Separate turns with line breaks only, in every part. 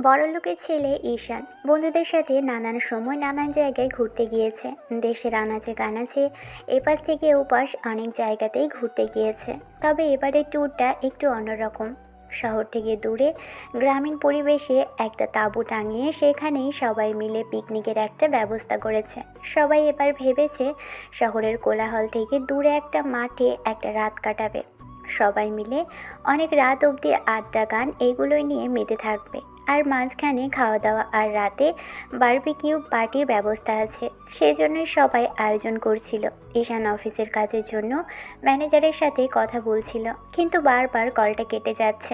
বড়লোকের ছেলে ঈশান বন্ধুদের সাথে নানান সময় নানান জায়গায় ঘুরতে গিয়েছে। দেশের আনাচে কানাচে এপাশ থেকে ওপাশ অনেক জায়গাতেই ঘুরতে গিয়েছে। তবে এবারের ট্যুরটা একটু অন্যরকম। শহর থেকে দূরে গ্রামীণ পরিবেশে একটা তাঁবু টাঙিয়ে সেখানেই সবাই মিলে পিকনিকের একটা ব্যবস্থা করেছে। সবাই এবার ভেবেছে শহরের কোলাহল থেকে দূরে একটা মাঠে একটা রাত কাটাবে। সবাই মিলে অনেক রাত অবধি আড্ডা গান এগুলোই নিয়ে মেতে থাকবে। আর মাঝখানে খাওয়া দাওয়া আর রাতে বারবিকিউ পার্টির ব্যবস্থা আছে। সেজন্যই সবাই আয়োজন করছিল। ঈশান অফিসের কাজের জন্য ম্যানেজারের সাথে কথা বলছিল, কিন্তু বারবার কলটা কেটে যাচ্ছে।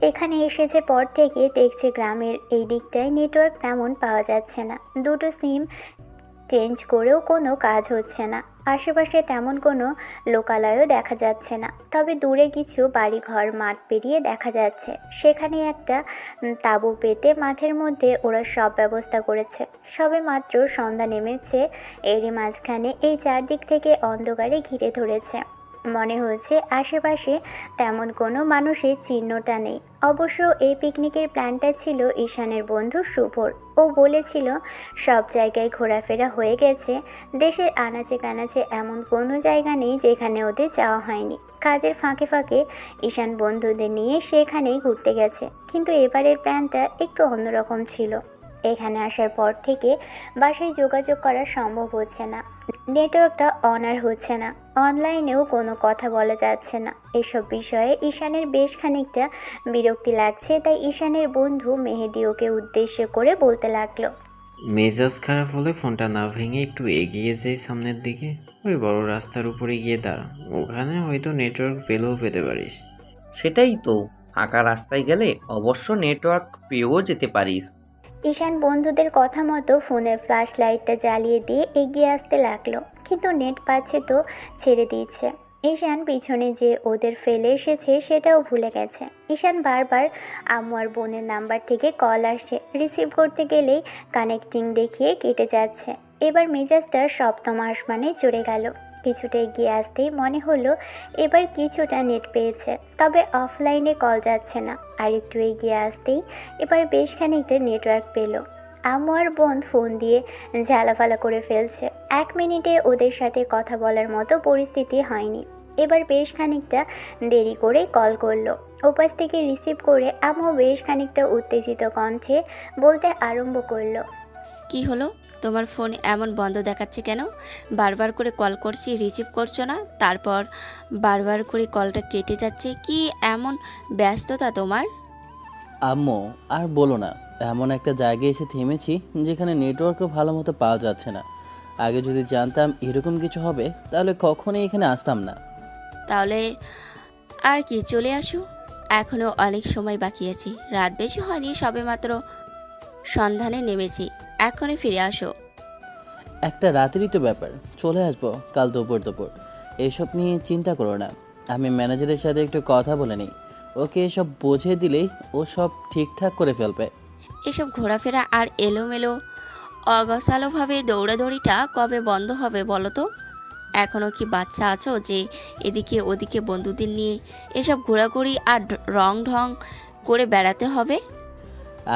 এখানে এসেছে পর থেকে দেখছে গ্রামের এই দিকটায় নেটওয়ার্ক তেমন পাওয়া যাচ্ছে না। দুটো সিম চেঞ্জ করেও কোনো কাজ হচ্ছে না। আশেপাশে তেমন কোনো লোকালয়ও দেখা যাচ্ছে না। তবে দূরে কিছু বাড়িঘর মাঠ পেরিয়ে দেখা যাচ্ছে। সেখানে একটা তাঁবু পেতে মাঠের মধ্যে ওরা সব ব্যবস্থা করেছে। সবে মাত্র সন্ধ্যা নেমেছে, এরই মাঝখানে এই চারদিক থেকে অন্ধকারে ঘিরে ধরেছে। মনে হচ্ছে আশেপাশে তেমন কোনো মানুষের চিহ্নটা নেই। অবশ্য এই পিকনিকের প্ল্যানটা ছিল ঈশানের বন্ধু শুভর। ও বলেছিল সব জায়গায় ঘোরাফেরা হয়ে গেছে, দেশের আনাচে কানাচে এমন কোনো জায়গা নেই যেখানে ওদের যাওয়া হয়নি। কাজের ফাঁকে ফাঁকে ঈশান বন্ধুদের নিয়ে সেখানেই ঘুরতে গেছে। কিন্তু এবারের প্ল্যানটা একটু অন্যরকম ছিল। এখানে আসার পর থেকে বাসায় যোগাযোগ করা সম্ভব হচ্ছে না। নেটওয়ার্কটা অন আর হচ্ছে না। অনলাইনেও কোনো কথা বলা যাচ্ছে না। এসব বিষয়ে ঈশানের বেশ খানিকটা বিরক্তি লাগছে। তাই ঈশানের বন্ধু মেহেদি ওকে উদ্দেশ্য করে বলতে লাগলো,
মেজাজ খারাপ হলে ফোনটা না ভেঙে একটু এগিয়ে যাই সামনের দিকে। ওই বড় রাস্তার উপরে গিয়ে দাঁড়া, ওখানে হয়তো নেটওয়ার্ক পেলেও পেতে পারিস।
সেটাই তো, ফাঁকা রাস্তায় গেলে অবশ্য নেটওয়ার্ক পেয়েও যেতে পারিস।
ঈশান বন্ধুদের কথা মতো ফোনের ফ্ল্যাশ লাইটটা জ্বালিয়ে দিয়ে এগিয়ে আসতে লাগলো। কিন্তু নেট পাচ্ছে তো ছেড়ে দিচ্ছে। ঈশান পিছনে যে ওদের ফেলে এসেছে সেটাও ভুলে গেছে। ঈশান বারবার আম্মু আর বোনের নাম্বার থেকে কল আসছে, রিসিভ করতে গেলেই কানেক্টিং দেখিয়ে কেটে যাচ্ছে। এবার মেজাজটা সপ্তম আসমানে চড়ে গেল। কিছুটা এগিয়ে আসতেই মনে হলো এবার কিছুটা নেট পেয়েছে, তবে অফলাইনে কল যাচ্ছে না। আর একটু এগিয়ে আসতেই এবার বেশ খানিকটা নেটওয়ার্ক পেল। আম্মু আর বোন ফোন দিয়ে ঝালাফালা করে ফেলছে। 1 মিনিটে ওদের সাথে কথা বলার মতো পরিস্থিতি হয়নি। এবার বেশ খানিকটা দেরি করে কল করলো। ওপাশ থেকে রিসিভ করে আম্মু বেশ খানিকটা উত্তেজিত কণ্ঠে বলতে আরম্ভ করলো,
কি হলো? তোমার ফোন এমন বন্ধ দেখাচ্ছে কেন? বারবার করে কল করছি, রিসিভ করছো না, তারপর বারবার করে কলটা কেটে যাচ্ছে। কি এমন ব্যস্ততা তোমার?
আম্মু, আর বলো না, এমন একটা জায়গায় এসে থেমেছি যেখানে নেটওয়ার্কও ভালো মতো পাওয়া যাচ্ছে না। আগে যদি জানতাম এরকম কিছু হবে তাহলে কখনোই এখানে আসতাম না।
তাহলে আর কি, চলে আসো। এখনও অনেক সময় বাকি আছে, রাত বেশি হয়নি, সবেমাত্র সন্ধানে নেমেছি। এখনই ফিরে আসো।
একটা রাতেরই তো ব্যাপার, চলে আসবো কাল দুপুর দুপুর। এসব নিয়ে চিন্তা করো না, আমি ম্যানেজারের সাথে একটু কথা বলে নিই। ওকে এসব বুঝিয়ে দিলেই ও সব ঠিকঠাক করে ফেলবে।
এসব ঘোরাফেরা আর এলোমেলো অগোছালোভাবে দৌড়াদৌড়িটা কবে বন্ধ হবে বলো তো? এখনও কি বাচ্চা আছো যে এদিকে ওদিকে বন্ধুদের নিয়ে এসব ঘোরাঘুরি আর রং ঢং করে বেড়াতে হবে?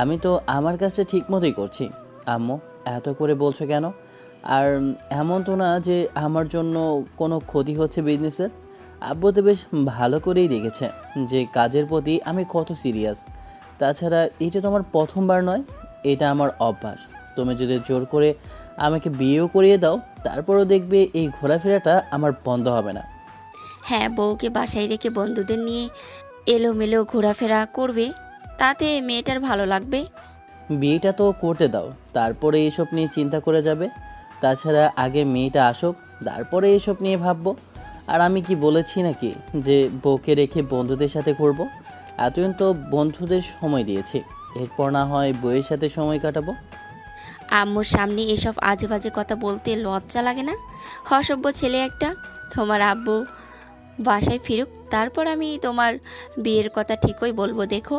আমি তো আমার কাছে ঠিক মতোই করছি। আম্মু, এত করে বলছো কেন? আর এমন তো না যে আমার জন্য কোনো ক্ষতি হচ্ছে বিজনেসের। আব্বু তো বেশ ভালো করেই দেখেছে যে কাজের প্রতি আমি কত সিরিয়াস। তাছাড়া এটা তো আমার প্রথমবার নয়, এটা আমার অভ্যাস। তুমি যদি জোর করে আমাকে বিয়েও করিয়ে দাও, তারপরও দেখবে এই ঘোরাফেরাটা আমার বন্ধ হবে না।
হ্যাঁ, বউকে বাসায় রেখে বন্ধুদের নিয়ে এলোমেলো ঘোরাফেরা করবে, তাতে মেয়েটার ভালো লাগবে?
বিয়েটা তো করতে দাও, তারপরে এসব নিয়ে চিন্তা করে যাবে। তাছাড়া আগে মেয়েটা আসুক, তারপরে এসব নিয়ে ভাববো। আর আমি কি বলেছি নাকি যে বউকে রেখে বন্ধুদের সাথে ঘুরবো? এতদিন তো বন্ধুদের সময় দিয়েছি, এরপর না হয় বউয়ের সাথে সময় কাটাবো।
আম্মুর সামনে এসব আজে বাজে কথা বলতে লজ্জা লাগে না? অসভ্য ছেলে একটা। তোমার আব্বু বাসায় ফিরুক, তারপর আমি তোমার বিয়ের কথা ঠিকই বলবো, দেখো।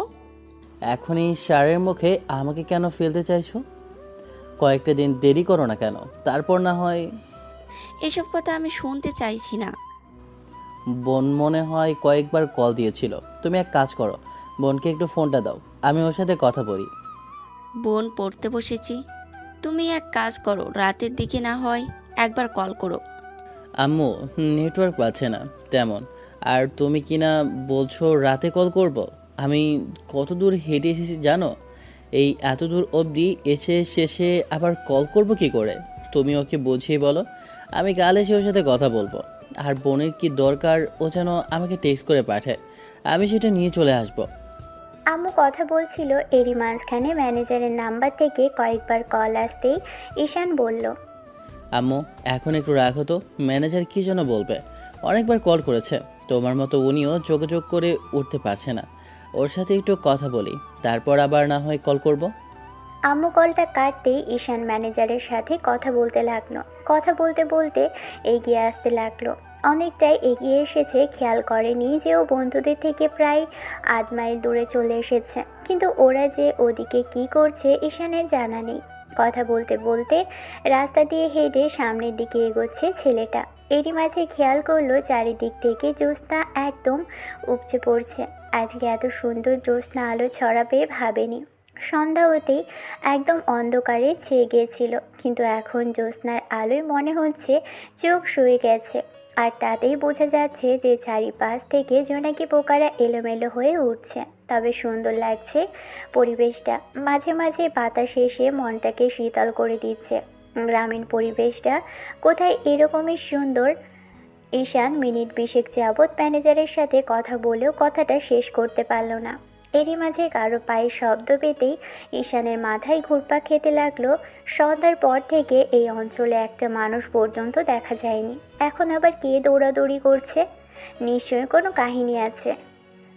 এখনই সারের মুখে আমাকে কেন ফেলতে চাইছো? কয়েকটা দিন দেরি করো না কেন, তারপর না হয়।
এসব কথা আমি শুনতে চাইছি না।
বোন মনে হয় কয়েকবার কল দিয়েছিল। তুমি এক কাজ করো, বোনকে একটু ফোনটা দাও, আমি ওর সাথে কথা বলি।
বোন পড়তে বসেছি। তুমি এক কাজ করো, রাতের দিকে না হয় একবার কল করো।
আম্মু, নেটওয়ার্ক পাচ্ছে না তেমন। আর তুমি কি না বলছো রাতে কল করব? আমি কত দূর হেঁটে এসেছি জানো? এই এত দূর অবধি এসে শেষে আবার কল করব কি করে? তুমি ওকে বুঝিয়ে বলো, আমি কাল এসে ওর সাথে কথা বলবো। আর বোনের কি দরকার ও যেন আমাকে টেক্সট করে পাঠায়, আমি সেটা নিয়ে চলে আসবো।
আম্মু কথা বলছিল, এরই মাঝখানে ম্যানেজারের নাম্বার থেকে কয়েকবার কল আসতেই ঈশান বলল,
আম্মু এখন একটু রাখো তো, ম্যানেজার কী যেন বলবে। অনেকবার কল করেছে, তোমার মতো উনিও যোগাযোগ করে উঠতে পারছে না। ওর সাথে একটু কথা বলি, তারপর আবার না হয় কল করব।
আম্মু কলটা কাটতেই ঈশান ম্যানেজারের সাথে কথা বলতে লাগলো। কথা বলতে বলতে এগিয়ে আসতে লাগলো। অনেকটাই এগিয়ে এসেছে, খেয়াল করেনি যে ও বন্ধুদের থেকে প্রায় ৮ মাইল দূরে চলে এসেছে। কিন্তু ওরা যে ওদিকে কি করছে ঈশানের জানা নেই। কথা বলতে বলতে রাস্তা দিয়ে হেঁটে সামনের দিকে এগোচ্ছে ছেলেটা। এরই মাঝে খেয়াল করলো চারিদিক থেকে জ্যোৎস্না একদম উপচে পড়ছে। আজকে এত সুন্দর জ্যোৎস্না আলো ছড়াবে ভাবেনি। সন্ধ্যা হতেই একদম অন্ধকারে ছেয়ে গিয়েছিল, কিন্তু এখন জ্যোৎস্নার আলোয় মনে হচ্ছে চোখ শুয়ে গেছে। আর তাতেই বোঝা যাচ্ছে যে চারিপাশ থেকে জোনাকি পোকারা এলোমেলো হয়ে উঠছে। তবে সুন্দর লাগছে পরিবেশটা। মাঝে মাঝে বাতাস এসে মনটাকে শীতল করে দিচ্ছে। গ্রামীণ পরিবেশটা কোথায় এরকমই সুন্দর। ঈশান মিনিট ২০ যাবৎ ম্যানেজারের সাথে কথা বলেও কথাটা শেষ করতে পারল না। এরই মাঝে কারো পায়ের শব্দ পেতেই ঈশানের মাথায় ঘুরপাক খেতে লাগলো। সন্ধ্যার পর থেকে এই অঞ্চলে একটা মানুষ পর্যন্ত দেখা যায়নি। এখন আবার কে দৌড়াদৌড়ি করছে? নিশ্চয়ই কোনো কাহিনী আছে।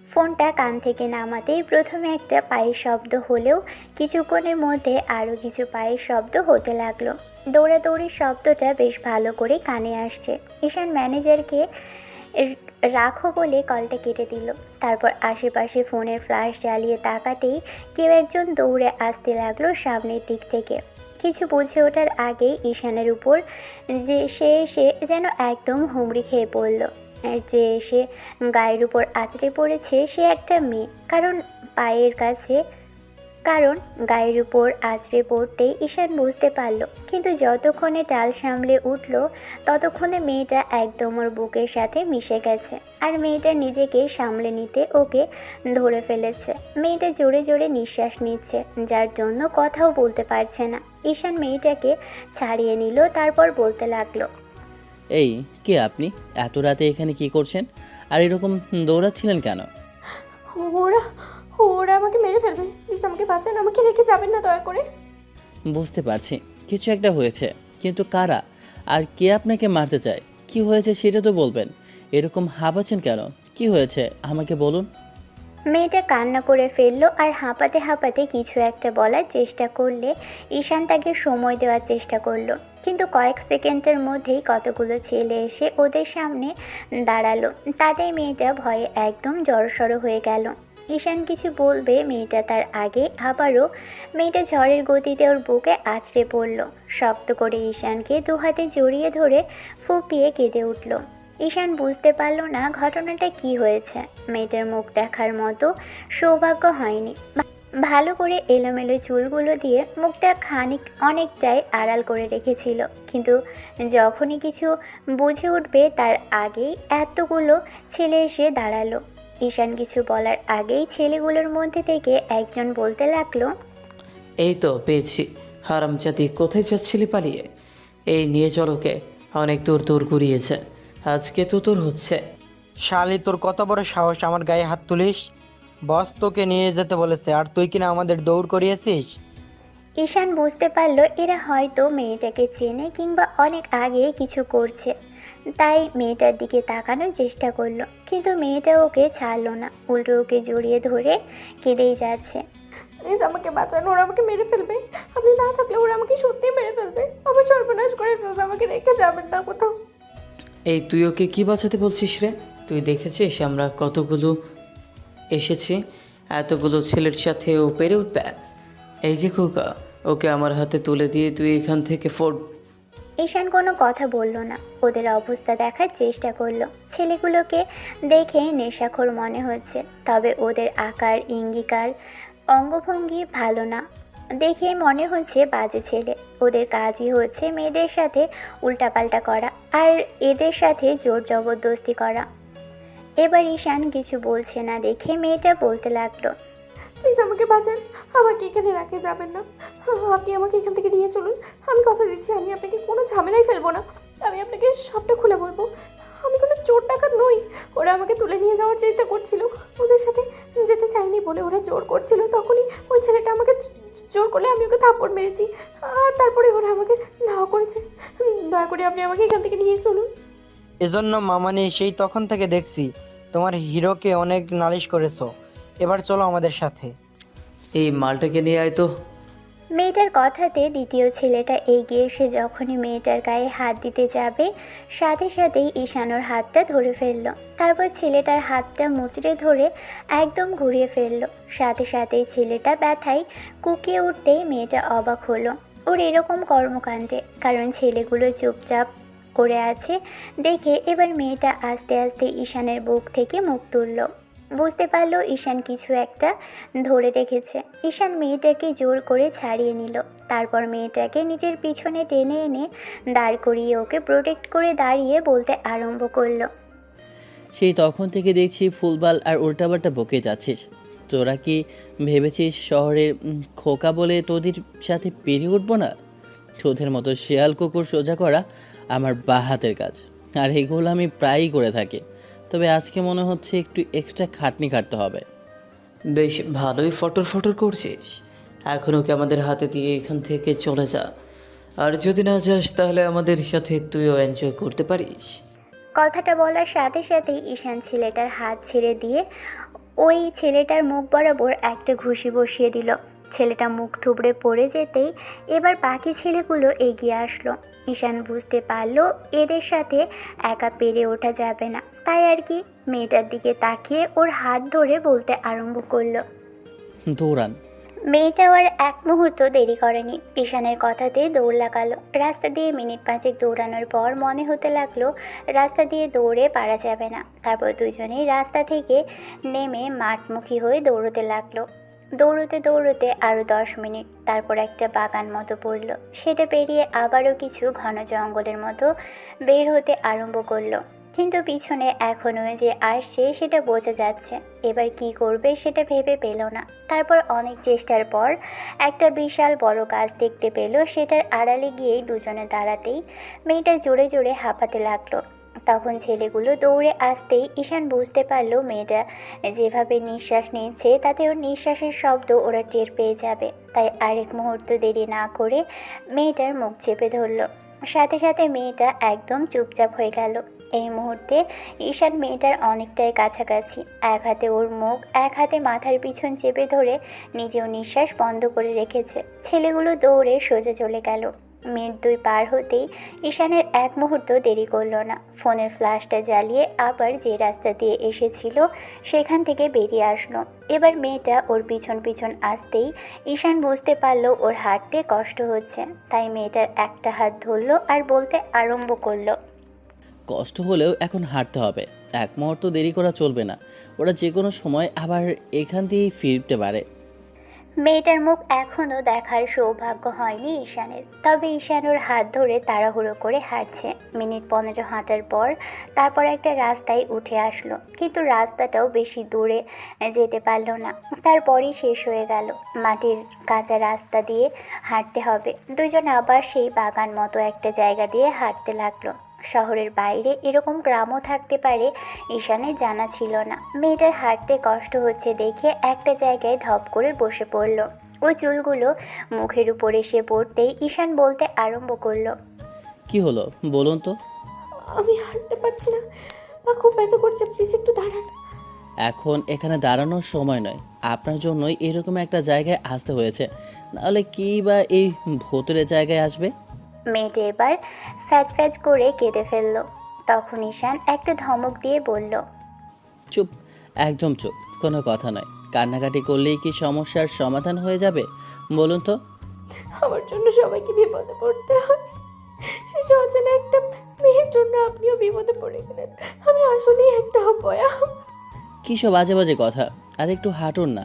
ফোনটা কান থেকে নামাতেই প্রথমে একটা পায়ের শব্দ হলেও কিছুক্ষণের মধ্যে আরও কিছু পায়ের শব্দ হতে লাগলো। দৌড়াদৌড়ির শব্দটা বেশ ভালো করে কানে আসছে। ঈশান ম্যানেজারকে রাখো বলে কলটা কেটে দিল। তারপর আশেপাশে ফোনের ফ্ল্যাশ জ্বালিয়ে তাকাতেই কেউ একজন দৌড়ে আসতে লাগলো সামনের দিক থেকে। কিছু বুঝে ওঠার আগেই ঈশানের উপর যে সে এসে যেন একদম হুমড়ি খেয়ে পড়ল। আর যে এসে গায়ের উপর আছড়ে পড়েছে সে একটা মেয়ে। কারণ গায়ের উপর আছড়ে পড়তেই ঈশান বুঝতে পারল। কিন্তু যতক্ষণে টাল সামলে উঠল ততক্ষণে মেয়েটা একদম ওর বুকের সাথে মিশে গেছে। আর মেয়েটা নিজেকে সামলে নিতে ওকে ধরে ফেলেছে। মেয়েটা জোরে জোরে নিঃশ্বাস নিচ্ছে, যার জন্য কথাও বলতে পারছে না। ঈশান মেয়েটাকে ছাড়িয়ে নিল, তারপর বলতে লাগলো,
এই কে আপনি? এত রাতে এখানে কি করছেন? আর এরকম দৌড়াচ্ছিলেন কেন?
ওরা ওরা আমাকে মেরে ফেলবে, প্লিজ আমাকে বাঁচান, আমাকে রেখে যাবেন না দয়া করে।
বুঝতে পারছি কিছু একটা হয়েছে, কিন্তু কারা আর কে আপনাকে মারতে চায়? কি হয়েছে সেটা তো বলবেন। এরকম হাঁপাচ্ছেন কেন? কি হয়েছে আমাকে বলুন।
মেয়েটা কান্না করে ফেললো আর হাঁপাতে হাঁপাতে কিছু একটা বলার চেষ্টা করলে ঈশান তাকে সময় দেওয়ার চেষ্টা করলো। কিন্তু কয়েক সেকেন্ডের মধ্যেই কতগুলো ছেলে এসে ওদের সামনে দাঁড়ালো। তাতেই মেয়েটা ভয়ে একদম জড়সড় হয়ে গেল। ঈশান কিছু বলবে মেয়েটা তার আগে আবারও মেয়েটা ঝড়ের গতিতে ওর বুকে আছড়ে পড়ল। শক্ত করে ঈশানকে দু হাতে জড়িয়ে ধরে ফুঁপিয়ে কেঁদে উঠল। ঈশান বুঝতে পারল না ঘটনাটা কি হয়েছে। মেয়েটার মুখ দেখার মতো সৌভাগ্য হয়নি। ভালো করে এলোমেলো চুলগুলো দিয়ে মুখটা অনেকটাই আড়াল করে রেখেছিল। কিন্তু যখনই কিছু বুঝে উঠবে তার আগেই এতগুলো ছেলে এসে দাঁড়ালো। ঈশান কিছু বলার আগেই ছেলেগুলোর মধ্যে থেকে একজন বলতে লাগলো,
এই তো পেয়েছি। হারামজাদি, কোথায় যাচ্ছিলি পালিয়ে? এই নিয়ে চলোকে, অনেক দূর দূর ঘুরিয়েছে, আজকে তো তোর হচ্ছে।
শালি, তোর কত বড় সাহস আমার গায়ে হাত তুলিস? বস তোকে নিয়ে যেতে বলেছে আর তুই কিনা আমাদের দৌড় করিয়েছিস।
ঈশান বুঝতে পারল এরা হয়তো মেয়েটাকে চেনে কিংবা অনেক আগে কিছু করছে। তাই মেয়েটার দিকে তাকানোর চেষ্টা করলো, কিন্তু মেয়েটা ওকে ছাড়লো না, উল্টো ওকে জড়িয়ে ধরে কেঁদেই যাচ্ছে।
প্লিজ আমাকে বাঁচান, ওরা আমাকে মেরে ফেলবে। আপনি না থাকলে ওরা আমাকে সত্যিই মেরে ফেলবে, আমার সর্বনাশ করে ফেলবে, আমাকে রেখে যাবেন না কোথাও।
এই তুই ওকে কি বাঁচাতে বলছিস রে? তুই দেখেছিস আমরা কতগুলো এসেছি, এতগুলো ছেলের সাথে ও পেরে উঠবে? এই যে খোকা, ওকে আমার হাতে তুলে দিয়ে তুই এখান থেকে ফোর্ট।
ঈশান কোনো কথা বলল না, ওদের অবস্থা দেখার চেষ্টা করলো। ছেলেগুলোকে দেখে নেশাখোর মনে হচ্ছে, তবে ওদের আকার ইঙ্গিকার অঙ্গভঙ্গি ভালো না। দেখে মনে হচ্ছে বাজে ছেলে। ওদের কাজই হচ্ছে মেয়েদের সাথে উল্টাপাল্টা করা আর এদের সাথে জোর জবরদস্তি করা। এবার ঈশান কিছু বলছে না দেখে মেয়েটা বলতে লাগলো,
প্লিজ আমাকে বাঁচান, আমাকে এখানে রাখে যাবেন না। আপনি আমাকে এখান থেকে নিয়ে চলুন। আমি কথা দিচ্ছি আমি আপনাকে কোনো ঝামেলায় ফেলবো না। আমি আপনাকে সবটা খুলে বলবো। আমি কোনো চোর ডাকাত নই। ওরা আমাকে তুলে নিয়ে যাওয়ার চেষ্টা করছিল, ওদের সাথে যেতে চাইনি বলে ওরা জোর করছিল। তখনই ওই ছেলেটা আমাকে জোর করলে আমি ওকে থাপ্পড় মেরেছি, আর তারপরে ওরা আমাকে ধাওয়া করেছে। দয়া করে আপনি আমাকে এখান থেকে নিয়ে চলুন।
এজন্য মামানি সেই তখন থেকে দেখছি তোমার হিরোকে অনেক নালিশ করেছো। এবার চলো আমাদের সাথে।
এই মালটাকে নিয়ে আয় তো।
মেয়েটার কথাতে দ্বিতীয় ছেলেটা এগিয়ে এসে যখনই মেয়েটার গায়ে হাত দিতে যাবে সাথে সাথেই ঈশানোর হাতটা ধরে ফেললো। তারপর ছেলেটার হাতটা মুচড়ে ধরে একদম ঘুরিয়ে ফেললো। সাথে সাথেই ছেলেটা ব্যথায় কুকিয়ে উঠতেই মেয়েটা অবাক হলো ওর এরকম কর্মকাণ্ডে, কারণ ছেলেগুলো চুপচাপ করে আছে দেখে এবার মেয়েটা আস্তে আস্তে ঈশানের বুক থেকে মুখ তুলল। বুঝতে পারলো ঈশান কিছু একটা ধরে রেখেছে। ঈশান মেয়েটাকে জোর করে ছাড়িয়ে নিল। তারপর মেয়েটাকে নিজের পিছনে টেনে এনে দাঁড় করিয়ে ওকে প্রোটেক্ট করে দাঁড়িয়ে বলতে আরম্ভ করলো,
সেই তখন থেকে দেখছি ফুলবাল আর উল্টাপাল্টা বকে যাচ্ছিস। তোরা কি ভেবেছিস শহরের খোকা বলে তোদের সাথে পেরিয়ে উঠবো না? তোদের মতো শেয়াল কুকুর সোজা করা আমার বাঁ হাতের কাজ, আর এগুলো আমি প্রায়ই করে থাকি। তবে আজকে মনে হচ্ছে একটু এক্সট্রা খাটনি কাটতে হবে।
বেশ ভালোই ফটর ফটর করছিস। এখন ওকে আমাদের হাতে দিয়ে এখান থেকে চলে যা, আর যদি না যাস তাহলে আমাদের সাথে তুইও এনজয় করতে পারিস।
কথাটা বলার সাথে সাথেই ঈশান ছেলেটার হাত ছেড়ে দিয়ে ওই ছেলেটার মুখ বরাবর একটা ঘুষি বসিয়ে দিল। ছেলেটা মুখ থুবড়ে পড়ে যেতেই এবার বাকি ছেলেগুলো এগিয়ে আসলো। ঈশান বুঝতে পারলো এদের সাথে একা পেরে ওঠা যাবে না, তাই আর কি মেয়েটার দিকে তাকিয়ে ওর হাত ধরে বলতে আরম্ভ করলো।
দৌড়ান।
মেয়েটাও আর এক মুহূর্ত দেরি করেনি, ঈশানের কথাতে দৌড় লাগালো। রাস্তা দিয়ে মিনিট 5 দৌড়ানোর পর মনে হতে লাগলো রাস্তা দিয়ে দৌড়ে পারা যাবে না। তারপর দুজনেই রাস্তা থেকে নেমে মাঠমুখী হয়ে দৌড়তে লাগলো। দৌড়তে দৌড়তে আরও 10 মিনিট, তারপর একটা বাগান মতো পড়ল। সেটা পেরিয়ে আবারও কিছু ঘন জঙ্গলের মতো বের হতে আরম্ভ করলো। কিন্তু পিছনে এখনও যে আসছে সেটা বোঝা যাচ্ছে। এবার কি করবে সেটা ভেবে পেল না। তারপর অনেক চেষ্টার পর একটা বিশাল বড় গাছ দেখতে পেল। সেটার আড়ালে গিয়েই দুজনে দাঁড়াতেই মেয়েটা জোরে জোরে হাঁপাতে লাগলো। তখন ছেলেগুলো দৌড়ে আসতেই ঈশান বুঝতে পারলো মেয়েটা যেভাবে নিঃশ্বাস নিচ্ছে তাতে ওর নিঃশ্বাসের শব্দ ওরা টের পেয়ে যাবে। তাই আরেক মুহূর্ত দেরি না করে মেয়েটার মুখ চেপে ধরলো। সাথে সাথে মেয়েটা একদম চুপচাপ হয়ে গেল। এই মুহূর্তে ঈশান মেয়েটার অনেকটাই কাছাকাছি। এক হাতে ওর মুখ, এক হাতে মাথার পিছন চেপে ধরে নিজেও নিঃশ্বাস বন্ধ করে রেখেছে। ছেলেগুলো দৌড়ে সোজা চলে গেল। মিনিট 2 পার হতেই ঈশানের এক মুহূর্ত দেরি করলো না। ফোনের ফ্ল্যাশটা জ্বালিয়ে আবার যে রাস্তা দিয়ে এসেছিল সেখান থেকে বেরিয়ে আসলো। এবার মেয়েটা ওর পিছন পিছন আসতেই ঈশান বুঝতে পারলো ওর হাঁটতে কষ্ট হচ্ছে। তাই মেয়েটার একটা হাত ধরলো আর বলতে আরম্ভ করলো,
কষ্ট হলেও এখন হাঁটতে হবে, এক মুহূর্ত দেরি করা চলবে না। ওরা যে কোনো সময় আবার এখান দিয়েই ফিরতে পারে।
মেয়েটার মুখ এখনও দেখার সৌভাগ্য হয়নি ঈশানের। তবে ঈশান ওর হাত ধরে তাড়াহুড়ো করে হাঁটছে। মিনিট 15 হাঁটার পর তারপর একটা রাস্তায় উঠে আসলো, কিন্তু রাস্তাটাও বেশি দূরে যেতে পারলো না। তারপরই শেষ হয়ে গেল। মাটির কাঁচা রাস্তা দিয়ে হাঁটতে হবে। দুজন আবার সেই বাগান মতো একটা জায়গা দিয়ে হাঁটতে লাগলো। শহরের বাইরে এরকম গ্রামও থাকতে পারে ঈশানের জানা ছিল না। মেয়েটার হাঁটতে কষ্ট হচ্ছে দেখে একটা জায়গায় ধপ করে বসে পড়ল। ওই চুলগুলো মুখের উপর এসে পড়তেই ঈশান বলতে আরম্ভ করলো,
কি হলো বলুন তো?
আমি হাঁটতে পারছি না, বা খুব ব্যথা করছে, প্লিজ একটু দাঁড়ান।
এখন এখানে দাঁড়ানোর সময় নয়, আপনার জন্যই এরকম একটা জায়গায় আসতে হয়েছে, নাহলে কি বা এই ভোতরের জায়গায় আসবে?
মেয়েটা এবার ফ্যাচ ফ্যাচ করে কেঁদে ফেলল। তখন ঈশান একটা ধমক দিয়ে বলল,
চুপ, একদম চুপ, কোনো কথা নয়। কান্নাকাটি করলেই কি সমস্যার সমাধান হয়ে যাবে বলুন তো?
আমার জন্য সবাইকে বিপদে পড়তে হয়, শিশু অচেনা একটা মেয়ের জন্য আপনিও বিপদে পড়ে গেলেন। আমি আসলেই একটা অপয়া।
কী সব বাজে বাজে কথা, আর একটু হাঁটুন না।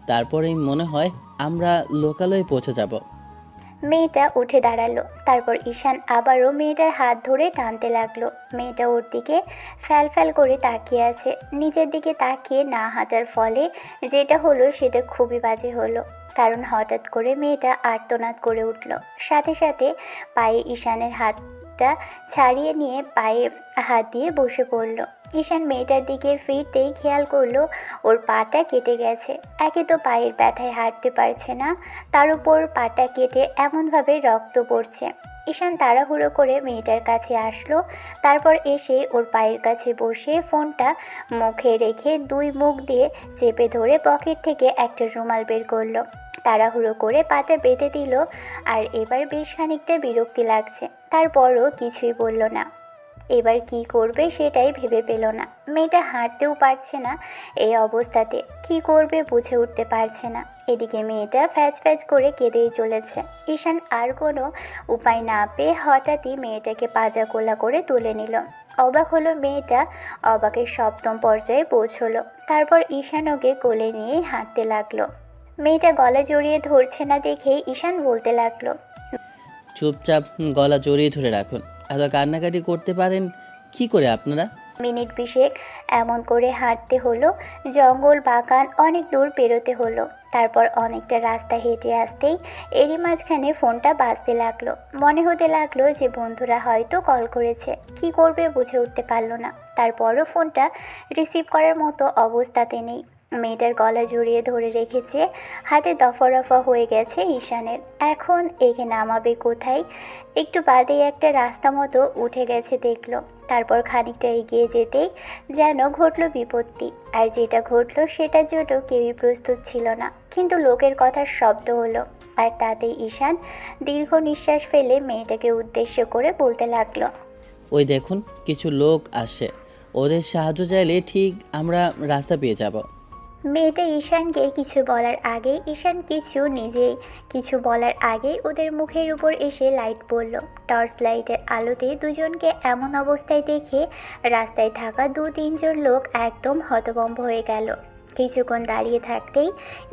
তারপরেই মনে হয় আমরা লোকালয়ে পৌঁছে যাব।
মেয়েটা উঠে দাঁড়ালো। তারপর ঈশান আবারও মেয়েটার হাত ধরে টানতে লাগলো। মেয়েটা ওর দিকে ফ্যাল ফ্যাল করে তাকিয়ে আছে। নিজের দিকে তাকিয়ে না হাঁটার ফলে যেটা হলো সেটা খুবই বাজে হলো, কারণ হঠাৎ করে মেয়েটা আর্তনাদ করে উঠল। সাথে সাথে পায়ে ঈশানের হাতটা ছাড়িয়ে নিয়ে পায়ে হাত দিয়ে বসে পড়ল। ঈশান মেয়েটার দিকে ফিরতেই খেয়াল করলো ওর পাটা কেটে গেছে। একে তো পায়ের ব্যথায় হাঁটতে পারছে না, তার উপর পাটা কেটে এমনভাবে রক্ত পড়ছে। ঈশান তাড়াহুড়ো করে মেয়েটার কাছে আসলো। তারপর এসে ওর পায়ের কাছে বসে ফোনটা মুখে রেখে দুই মুখ দিয়ে চেপে ধরে পকেট থেকে একটা রুমাল বের করলো। তাড়াহুড়ো করে পাটা বেঁধে দিল। আর এবার বেশ খানিকটা বিরক্তি লাগছে, তারপরও কিছুই বলল না। এবার কি করবে সেটাই ভেবে পেল না। মেয়েটা হাঁটতেও পারছে না, এই অবস্থাতে কি করবে বুঝে উঠতে পারছে না। এদিকে মেয়েটা ফ্যাচ ফ্যাচ করে কেঁদেই চলেছে। ঈশান আর কোনো উপায় না পেয়ে হঠাৎই মেয়েটাকে পাজা কোলা করে তুলে নিল। অবাক হলো মেয়েটা, অবাকের সপ্তম পর্যায়ে পৌঁছলো। তারপর ঈশান ওকে কোলে নিয়েই হাঁটতে লাগলো। মেয়েটা গলা জড়িয়ে ধরছে না দেখেই ঈশান বলতে লাগলো,
চুপচাপ গলা জড়িয়ে ধরে রাখুন। এত কান্নাকাটি করতে পারেন কি করে আপনারা?
মিনিট 20 এমন করে হাঁটতে হলো। জঙ্গল বাগান অনেক দূর পেরোতে হলো। তারপর অনেকটা রাস্তা হেঁটে আসতেই এরই মাঝখানে ফোনটা বাজতে লাগলো। মনে হতে লাগলো যে বন্ধুরা হয়তো কল করেছে। কি করবে বুঝে উঠতে পারলো না। তারপরও ফোনটা রিসিভ করার মতো অবস্থাতে নেই। মেয়েটার গলা জড়িয়ে ধরে রেখেছে, হাতে দফা রফা হয়ে গেছে ঈশানের। এখন একে নামাবে কোথায়? একটু বাদেই একটা রাস্তা মতো উঠে গেছে দেখলো। তারপর খানিকটা এগিয়ে যেতেই যেন ঘটলো বিপত্তি। আর যেটা ঘটলো সেটার জন্য কেউই প্রস্তুত ছিল না। কিন্তু লোকের কথার শব্দ হলো, আর তাতেই ঈশান দীর্ঘ নিঃশ্বাস ফেলে মেয়েটাকে উদ্দেশ্য করে বলতে লাগলো,
ওই দেখুন কিছু লোক আসে, ওদের সাহায্য চাইলে ঠিক আমরা রাস্তা পেয়ে যাব।
মেয়েটা ঈশানকে কিছু বলার আগেই নিজেই কিছু বলার আগেই ওদের মুখের উপর এসে লাইট পড়ল। টর্চ লাইটের আলোতে দুজনকে এমন অবস্থায় দেখে রাস্তায় থাকা 2-3 জন লোক একদম হতভম্ব হয়ে গেল। কিছুক্ষণ দাঁড়িয়ে থাকতেই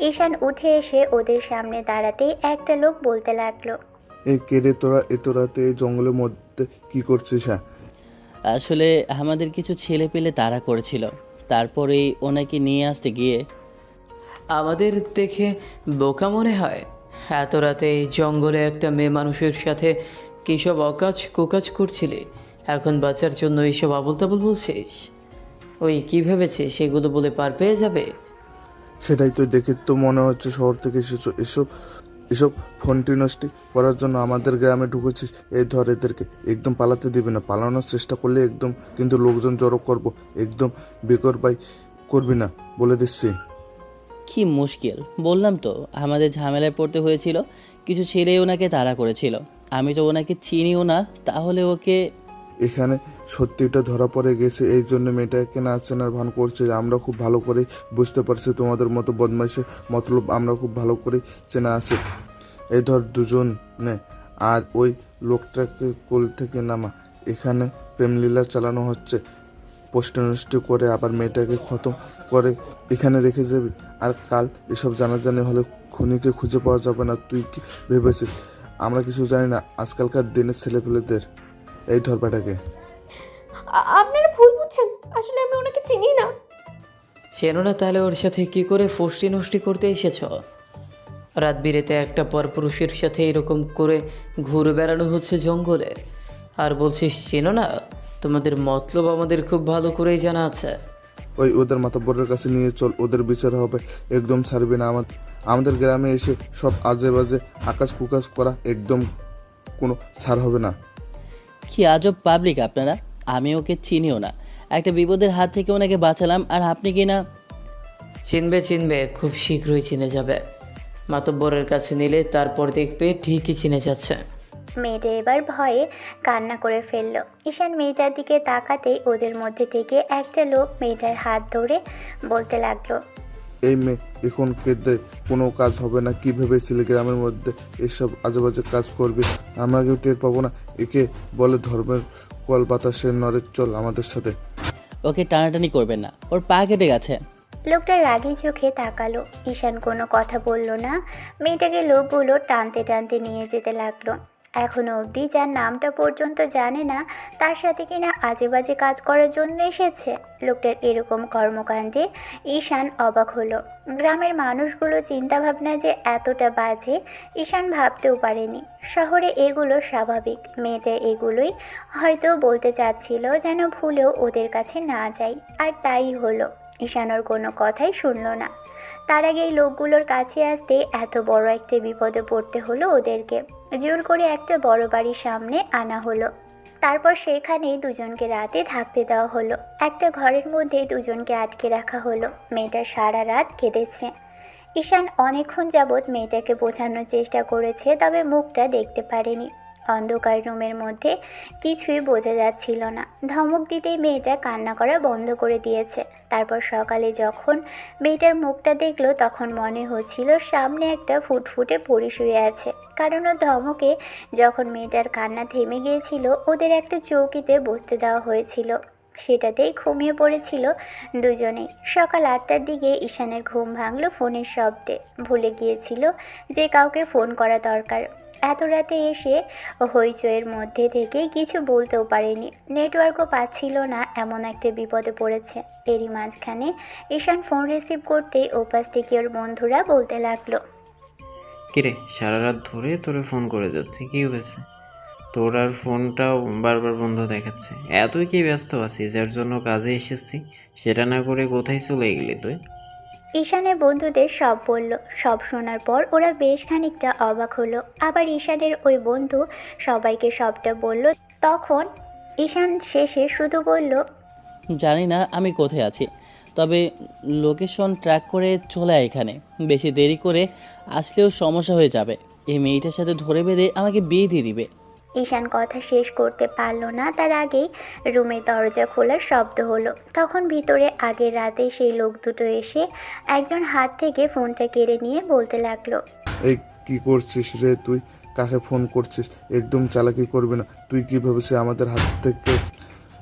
ঈশান উঠে এসে ওদের সামনে দাঁড়াতেই একটা লোক বলতে লাগলো,
এই কেঁদে তোরা এত রাতে এই জঙ্গলের মধ্যে কি করছিস? হ্যাঁ,
আসলে আমাদের কিছু ছেলে পেলে তাড়া করেছিল, তারপরেই ওনাকে নিয়ে আসতে গিয়ে।
আমাদের দেখে বোকা মনে হয়? এত রাতে এই জঙ্গলে একটা মেয়ে মানুষের সাথে কী সব অকাজ কুকাজ করছিলি, এখন বাঁচার জন্য এইসব আবল তাবল বলছিস? ওই কী ভেবেছে সেগুলো বলে পার পেয়ে যাবে?
সেটাই তো দেখে তো মনে হচ্ছে শহর থেকে এসেছো। এসব এসব ফোনটি নষ্ট করার জন্য আমাদের গ্রামে ঢুকেছিস। এই ধর এদেরকে, একদম পালাতে দিবি না। পালানোর চেষ্টা করলে একদম কিন্তু লোকজন জড়ো করবো, একদম বেকর বাই করবি না বলে দিচ্ছি।
কি মুশকিল, বললাম তো আমাদের ঝামেলায় পড়তে হয়েছিল। কিছু ছেলে ওনাকে তাড়া করেছিল, আমি তো ওনাকে চিনিও না, তাহলে ওকে।
এখানে সত্যিটা ধরা পড়ে গেছে, এই জন্য মেয়েটাকে না চেনার ভান করছে। আমরা খুব ভালো করে বুঝতে পারছি তোমাদের মতো বদমাইশের মতলব আমরা খুব ভালো করে চেনা আছে। এই ধর দুজনে, আর ওই লোকটাকে কোল থেকে নামা। এখানে প্রেমলীলা চালানো হচ্ছে, পোস্টানষ্টি করে আবার মেয়েটাকে খতম করে এখানে রেখে যাবি। আর কাল এসব জানাজানি হলে খুনিকে খুঁজে পাওয়া যাবে না। তুই কি ভেবেছিস আমরা কিছু জানি না আজকালকার দিনের ছেলেপেলেদের? এই ধর বেটাকে।
আপনারা ভুল বুঝছেন, আসলে আমি ওনাকে চিনি না।
চেনো না? তাহলে ওর সাথে কি করে ফষ্টি নষ্টি করতে এসেছ? রাত বিরেতে একটা পরপুরুষের সাথে এরকম করে ঘুরে বেড়ানো হচ্ছে জঙ্গলে, আর বলছিস চেনো না? তোমাদের মতলব আমাদের খুব ভালো করেই জানা আছে।
ওই ওদের মাতাব্বরের কাছে নিয়ে চল, ওদের বিচার হবে। একদম ছাড়বি না। আমাদের গ্রামে এসে সব আজে বাজে আকাশ কুকাশ করা একদম কোনো ছাড় হবে না।
কি আজব পাবলিক আপনারা, আমি ওকে চিনিও না। একটা বিপদের হাত থেকে ওনাকে বাঁচালাম, আর আপনি কি না?
চিনবে, খুব শীঘ্রই চিনে যাবে। মাতব্বরের কাছে নিলে তারপর দেখবে ঠিকই চিনে যাচ্ছে।
মেয়েটা এবার ভয়ে কান্না করে ফেলল। ঈশান মেয়েটার দিকে তাকাতেই ওদের মধ্যে থেকে একটা লোক মেয়েটার হাত ধরে বলতে লাগলো,
এই মেয়ে এখন কেঁদে কোনো কাজ হবে না। কি ভেবেছিলি গ্রামের মধ্যে এসব আজেবাজে কাজ করবি? আমরা কেউ টের পাবো না। একে বলে ধর্মের কল বাতাসের নড়ে। চল আমাদের সাথে।
ওকে টানাটানি করবেন না, ওর পা কেটে গেছে।
লোকটা রাগী চোখে তাকালো। ঈশান কোনো কথা বলল না, মেয়েটাকে লোকগুলো টানতে টানতে নিয়ে যেতে লাগলো। এখনো অবধি যার নামটা পর্যন্ত জানে না, তার সাথে কিনা আজে বাজে কাজ করার জন্য এসেছে। লোকটার এরকম কর্মকাণ্ডে ঈশান অবাক হলো। গ্রামের মানুষগুলো চিন্তাভাবনা যে এতটা বাজে ঈশান ভাবতেও পারেনি। শহরে এগুলো স্বাভাবিক। মেয়েটা এগুলোই হয়তো বলতে চাচ্ছিল যেন ভুলেও ওদের কাছে না যায়, আর তাই হলো। ঈশান ওর কোনো কথাই শুনল না। তার আগে এই লোকগুলোর কাছে আসতে এত বড় একটা বিপদে পড়তে হলো ওদেরকে। জোর করে একটা বড় বাড়ির সামনে আনা হলো। তারপর সেখানে দুজনকে রাতে থাকতে দেওয়া হলো। একটা ঘরের মধ্যে দুজনকে আটকে রাখা হলো। মেয়েটা সারা রাত কেঁদেছে। ঈশান অনেকক্ষণ যাবৎ মেয়েটাকে বোঝানোর চেষ্টা করেছে, তবে মুখটা দেখতে পারেনি। অন্ধকার রুমের মধ্যে কিছুই বোঝা যাচ্ছিল না। ধমক দিতেই মেয়েটা কান্না করা বন্ধ করে দিয়েছে। তারপর সকালে যখন মেয়েটার মুখটা দেখলো তখন মনে হচ্ছিল সামনে একটা ফুটফুটে পরি শুয়ে আছে। কারণ ওর ধমকে যখন মেয়েটার কান্না থেমে গিয়েছিল, ওদের একটা চৌকিতে বসতে দেওয়া হয়েছিল। সেটাতেই ঘুমিয়ে পড়েছিল দুজনেই। সকাল 8টার দিকে ঈশানের ঘুম ভাঙল ফোনের শব্দে। ভুলে গিয়েছিল যে কাউকে ফোন করা দরকার। এত রাতে এসে হইচইয়ের মধ্যে থেকে কিছু বলতেও পারেনি। নেটওয়ার্কও পাচ্ছিল না, এমন একটা বিপদে পড়েছে। এরই মাঝখানে ঈশান ফোন রিসিভ করতেই ওপাশ থেকে ওর বন্ধুরা বলতে লাগলো,
কিরে সারা রাত ধরে তোরে ফোন করে যাচ্ছি, কি হয়েছে? তোর আর ফোনটাও বারবার বন্ধ দেখাচ্ছে। এতই কি ব্যস্ত আছিস যার জন্য কাজে এসেছি, সেটা না করে কোথায় চলে গেলি তুই?
ঈশানের বন্ধুদের সব বলল। সব শোনার পর ওরা বেশ খানিকটা অবাক হলো। আবার ঈশানের ওই বন্ধু সবাইকে সবটা বলল। তখন ঈশান শেষে শুধু বলল,
জানি না আমি কোথায় আছি, তবে লোকেশন ট্র্যাক করে চলে আয় এখানে। বেশি দেরি করে আসলেও সমস্যা হয়ে যাবে। এই মেয়েটার সাথে ধরে বেঁধে আমাকে বিয়ে দিয়ে দিবে।
ঈশান কথা শেষ করতে পারল না, তার আগেই রুমের দরজা খোলার শব্দ হলো। তখন ভিতরে আগের রাতে সেই লোক দুটো এসে একজন হাত থেকে ফোনটা কেড়ে নিয়ে বলতে লাগলো,
এই কি করছিস রে তুই? কাকে ফোন করছিস? একদম চালাকি করবি না। তুই কি ভেবেছিস আমাদের হাত থেকে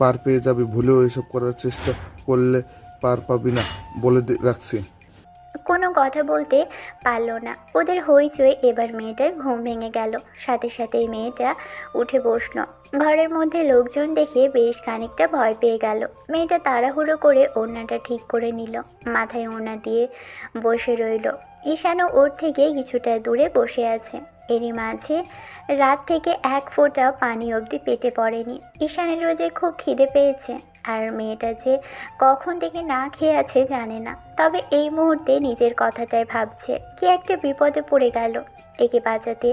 পার পেয়ে যাবি? ভুলেও এসব করার চেষ্টা করলে পার পাবি না, বলে রাখছি।
কোনো কথা বলতে পারল না। ওদের হইচই এবার মেয়েটার ঘুম ভেঙে গেল। সাথে সাথেই মেয়েটা উঠে বসলো। ঘরের মধ্যে লোকজন দেখে বেশ খানিকটা ভয় পেয়ে গেল। মেয়েটা তাড়াহুড়ো করে ওড়নাটা ঠিক করে নিল, মাথায় ওড়না দিয়ে বসে রইল। ঈশানও ওর থেকে কিছুটা দূরে বসে আছে। এরই মাঝে রাত থেকে এক ফোঁটা পানি অবধি পেটে পড়েনি। ঈশানেরও যে খুব খিদে পেয়েছে, আর মেয়েটা যে কখন থেকে না খেয়ে আছে জানে না। তবে এই মুহূর্তে নিজের কথাটাই ভাবছে। কি একটা বিপদে পড়ে গেল। একে বাঁচাতে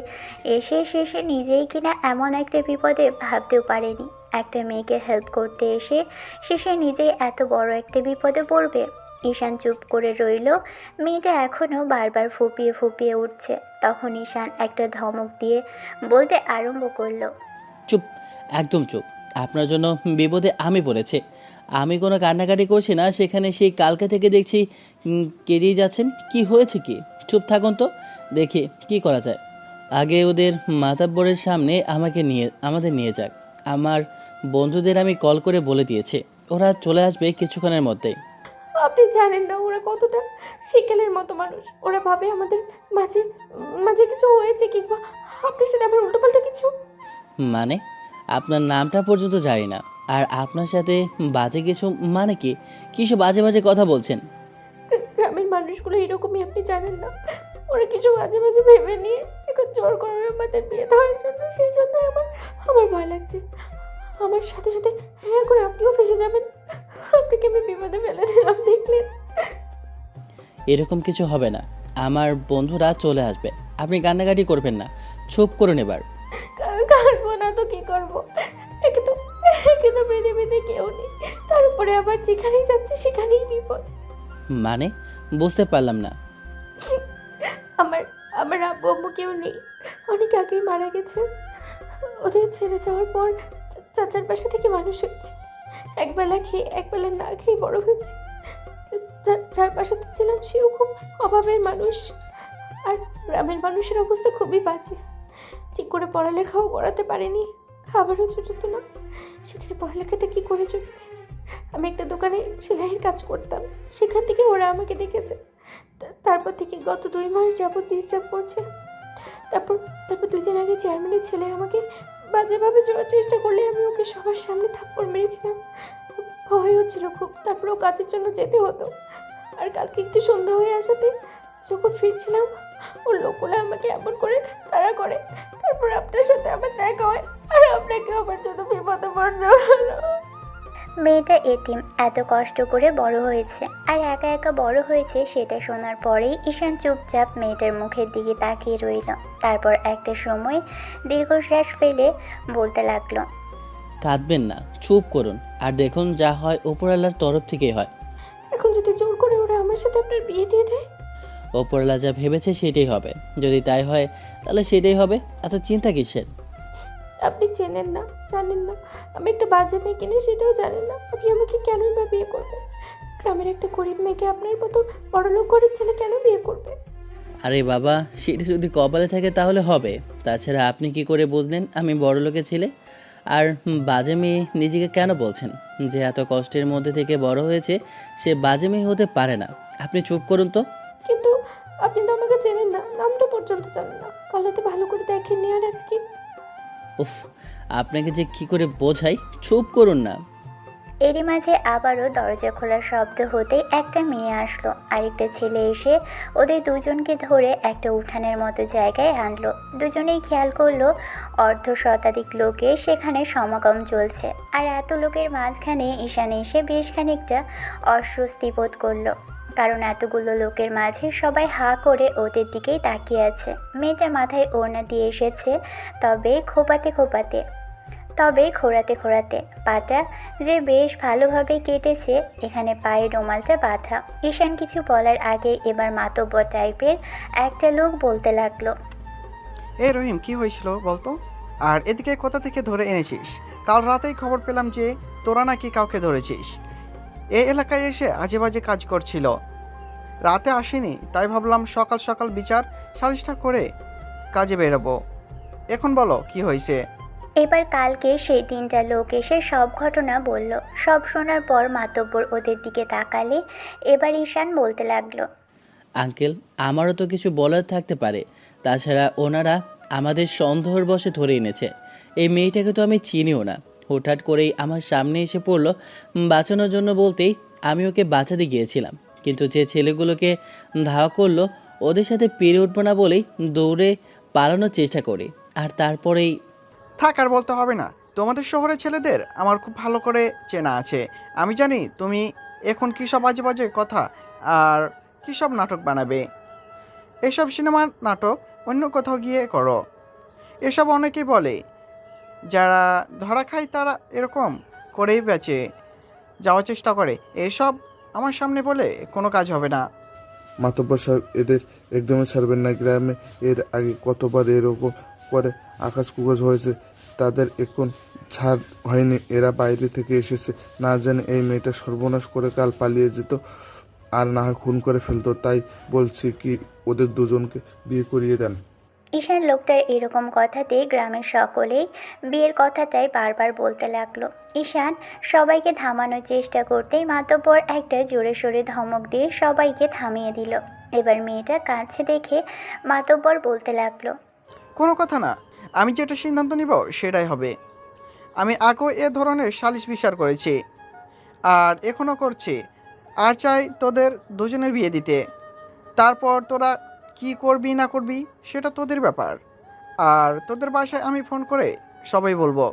এসে শেষে নিজেই কিনা এমন একটা বিপদে ভাবতেও পারেনি। একটা মেয়েকে হেল্প করতে এসে শেষে নিজেই এত বড় একটা বিপদে পড়বে। ঈশান চুপ করে রইল। মেয়েটা এখনও বারবার ফুপিয়ে ফুপিয়ে উঠছে। তখন ঈশান একটা ধমক দিয়ে বলতে আরম্ভ করলো,
চুপ, একদম চুপ। আপনার জন্য বিপদে আমি পড়েছি। আমি কোনো কান্নাকাটি করছি না, সেখানে সেই কালকে থেকে দেখছি কেঁদেই যাচ্ছেন। কি হয়েছে কি? চুপ থাকুন তো, দেখি কি করা যায়। আগে ওদের মাতাব্বরের সামনে আমাদের নিয়ে যাক। আমার বন্ধুদের আমি কল করে বলে দিয়েছি, ওরা চলে আসবে কিছুক্ষণের মধ্যেই।
আপনি জানেন না ওরা কতটা শিকেলের মতো মানুষ। ওরা ভাবে আমাদের মাঝে মাঝে কিছু হয়েছে, কিংবা আপনার সাথে আবার উল্টোপাল্টা কিছু।
মানে আপনার নামটা পর্যন্ত জানি না, আর আপনার সাথে বাজে কিছু মানে কি? কিসব বাজে বাজে কথা বলছেন?
গ্রামের মানুষগুলো এরকমই, আপনি জানেন না। ওরা কিছু বাজে বাজে ভেবে নিয়ে এখন জোর করবে আমাদের বিয়ে দেওয়ার জন্য। সেই জন্য আমার ভয় লাগছে। আমার সাথে সাথে হ্যাঁ করে আপনিও ফেসে যাবেন। আপনাকে আমি বিপদে ফেলে দিলাম, দেখলেন?
এরকম কিছু হবে না, আমার বন্ধুরা চলে আসবে। আপনি কান্নাকাটি করবেন না, চুপ করুন এবার।
কাঁদবো না তো কি করবো? একে তো পৃথিবীতে কেউ নেই, তার উপরে আবার যেখানেই যাচ্ছে সেখানেই বিপদ।
মানে বুঝতে পারলাম না।
আমার আব্বু আম্মু কেউ নেই, অনেক আগেই মারা গেছে। ওদের ছেড়ে যাওয়ার পর চাচার পাশে থেকে মানুষ হয়েছে। একবেলা খেয়ে একবেলা না খেয়ে বড় হয়েছে। যার পাশে ছিলাম সেও খুব অভাবের মানুষ, আর গ্রামের মানুষের অবস্থা খুবই বাজে। ঠিক করে পড়ালেখাও করাতে পারেনি, খাবারও জুটতো না। সেখানে পড়ালেখাটা কি করে জুটবে? আমি একটা দোকানে সেলাইয়ের কাজ করতাম, সেখান থেকে ওরা আমাকে দেখেছে। তারপর থেকে গত 2 মাস যাবত ডিস্টার্ব করছে। তারপর তারপর 2 দিন আগে চেয়ারম্যানের ছেলে আমাকে বাজেভাবে জোয়ার চেষ্টা করলে আমি ওকে সবার সামনে থাপ্পড় মেরেছিলাম। ভয় হচ্ছিল খুব, তারপর ও কাজের জন্য যেতে হতো। আর কালকে একটু সন্ধ্যা হয়ে আসাতে যখন ফিরছিলাম, ওর লোকগুলো আমাকে এমন করে তাড়া করে। তারপর আপনার সাথে আমার দেখা হয়, আর আপনাকে আমার জন্য বিপদে পড়তে হলো।
মেয়েটা এতিম, এত কষ্ট করে বড় হয়েছে আর একা একা বড় হয়েছে সেটা শোনার পরেই ঈশান চুপচাপ মেয়েটার মুখের দিকে তাকিয়ে রইল। তারপর একটা সময় দীর্ঘশ্বাস ফেলে বলতে লাগলো,
কাঁদবেন না, চুপ করুন, আর দেখুন যা হয় ওপরওয়ালার তরফ থেকেই হয়।
এখন যদি জোর করে ওরা আমার সাথে আপনার বিয়ে দিয়ে দেয়?
ওপরওয়ালা যা ভেবেছে সেটাই হবে, যদি তাই হয় তাহলে সেটাই হবে, এত চিন্তা কিসের?
আপনি চেনেন না, জানেন না আমি একটা বাজে মেয়ে কিনে, সেটাও জানেন না। আপনি আমাকে কেনই বা বিয়ে করবেন? গ্রামের একটা গরিব মেয়েকে আপনার মতো বড়লোক ঘরের ছেলে কেন বিয়ে করবে?
আরে বাবা, সেটা যদি কপালে থাকে তাহলে হবে। তাছাড়া আপনি কি করে বুঝলেন আমি বড়লোকের ছেলে? আর বাজে মেয়ে নিজেকে কেন বলছেন? যে এত কষ্টের মধ্যে থেকে বড় হয়েছে সে বাজে মেয়ে হতে পারে না। আপনি চুপ করুন তো।
কিন্তু আপনি তো আমাকে চেনেন না, নামটা পর্যন্ত জানেন না, কাল তো ভালো করে দেখেননি। আর আজকে
উফ, আপনাকে যে কি করে বোঝাই, চুপ করুন না।
এরই মাঝে আবারও দরজা খোলার শব্দ হতেই একটা মেয়ে আসলো। আরেকটা ছেলে এসে ওদের দুজনকে ধরে একটা উঠানের মতো জায়গায় আনলো। দুজনেই খেয়াল করলো অর্ধ শতাধিক লোকের সেখানে সমাগম চলছে। আর এত লোকের মাঝখানে ঈশান এসে বেশ খানিকটা অস্বস্তি বোধ করলো, কারণ এতগুলো লোকের মাঝে সবাই হাঁ করে ওদের দিকেই তাকিয়ে আছে। মেয়েটা মাথায় ওড়না দিয়ে এসেছে, তবে খোঁড়াতে খোঁড়াতে পাটা যে বেশ ভালোভাবে কেটেছে। এখানে পায়ের রুমালটা বাঁধা। ঈশান কিছু বলার আগে এবার মাতব্বর টাইপের একটা লোক বলতে লাগলো,
এই রহিম, কি হয়েছিল বলতো? আর এদিকে কোথা থেকে ধরে এনেছিস? কাল রাতেই খবর পেলাম যে তোরা নাকি কাউকে ধরেছিস। এই এলাকায় এসে আজে বাজে কাজ করছিল। রাতে আসেনি, তাই ভাবলাম সকাল সকাল বিচার সালিশটা করে কাজে বেরোবো। এখন বলো কি হয়েছে?
এবার কালকে সেই 3টা লোক এসে সব ঘটনা বলল। সব শোনার পর মাতব্বর ওদের দিকে তাকালে এবার ঈশান বলতে লাগলো,
আঙ্কেল, আমারও তো কিছু বলার থাকতে পারে। তাছাড়া ওনারা আমাদের সন্দেহের বশে ধরে এনেছে। এই মেয়েটাকে তো আমি চিনিও না, হঠাৎ করেই আমার সামনে এসে পড়লো বাঁচানোর জন্য। বলতেই আমি ওকে বাঁচাতে গিয়েছিলাম, কিন্তু যে ছেলেগুলোকে ধাওয়া করলো ওদের সাথে পেরে উঠবো না বলেই দৌড়ে পালানোর চেষ্টা করি। আর তারপরেই
থাক, আর বলতে হবে না। তোমাদের শহরের ছেলেদের আমার খুব ভালো করে চেনা আছে। আমি জানি তুমি এখন কী সব বাজে বাজে কথা আর কী সব নাটক বানাবে। এসব সিনেমার নাটক অন্য কোথাও গিয়ে করো। এসব অনেকেই বলে, যারা ধরা খায় তারা এরকম করেই বেঁচে যাওয়ার চেষ্টা করে। এসব আমার সামনে বলে কোনো কাজ হবে না।
মাতব্বর সাহেব, এদের একদমই ছাড়বেন না। গ্রামে এর আগে কতবার এরকম করে আকাশ কুকাশ হয়েছে, তাদের এখন ছাড় হয়নি। এরা বাইরে থেকে এসেছে, না জানে এই মেয়েটা সর্বনাশ করে কাল পালিয়ে যেত, আর না হয় খুন করে ফেলতো। তাই বলছি কি, ওদের দুজনকে বিয়ে করিয়ে দেন।
ঈশান লোকটার এরকম কথাতে গ্রামের সকলেই বিয়ের কথাটাই বারবার বলতে লাগলো। ঈশান সবাইকে থামানোর চেষ্টা করতেই মাতব্বর একটা জোরে সোরে ধমক দিয়ে সবাইকে থামিয়ে দিল। এবার মেয়েটা কাছে দেখে মাতব্বর বলতে লাগলো,
কোনো কথা না, আমি যেটা সিদ্ধান্ত নিব সেটাই হবে। আমি আগেও এ ধরনের সালিশ বিচার করেছি, আর এখনও করছি। আর চাই তোদের দুজনের বিয়ে দিতে। তারপর তোরা কি করবি না করবি সেটা তোদের ব্যাপার। আর তোদের বাসায় আমি ফোন করে সবাই বলবো,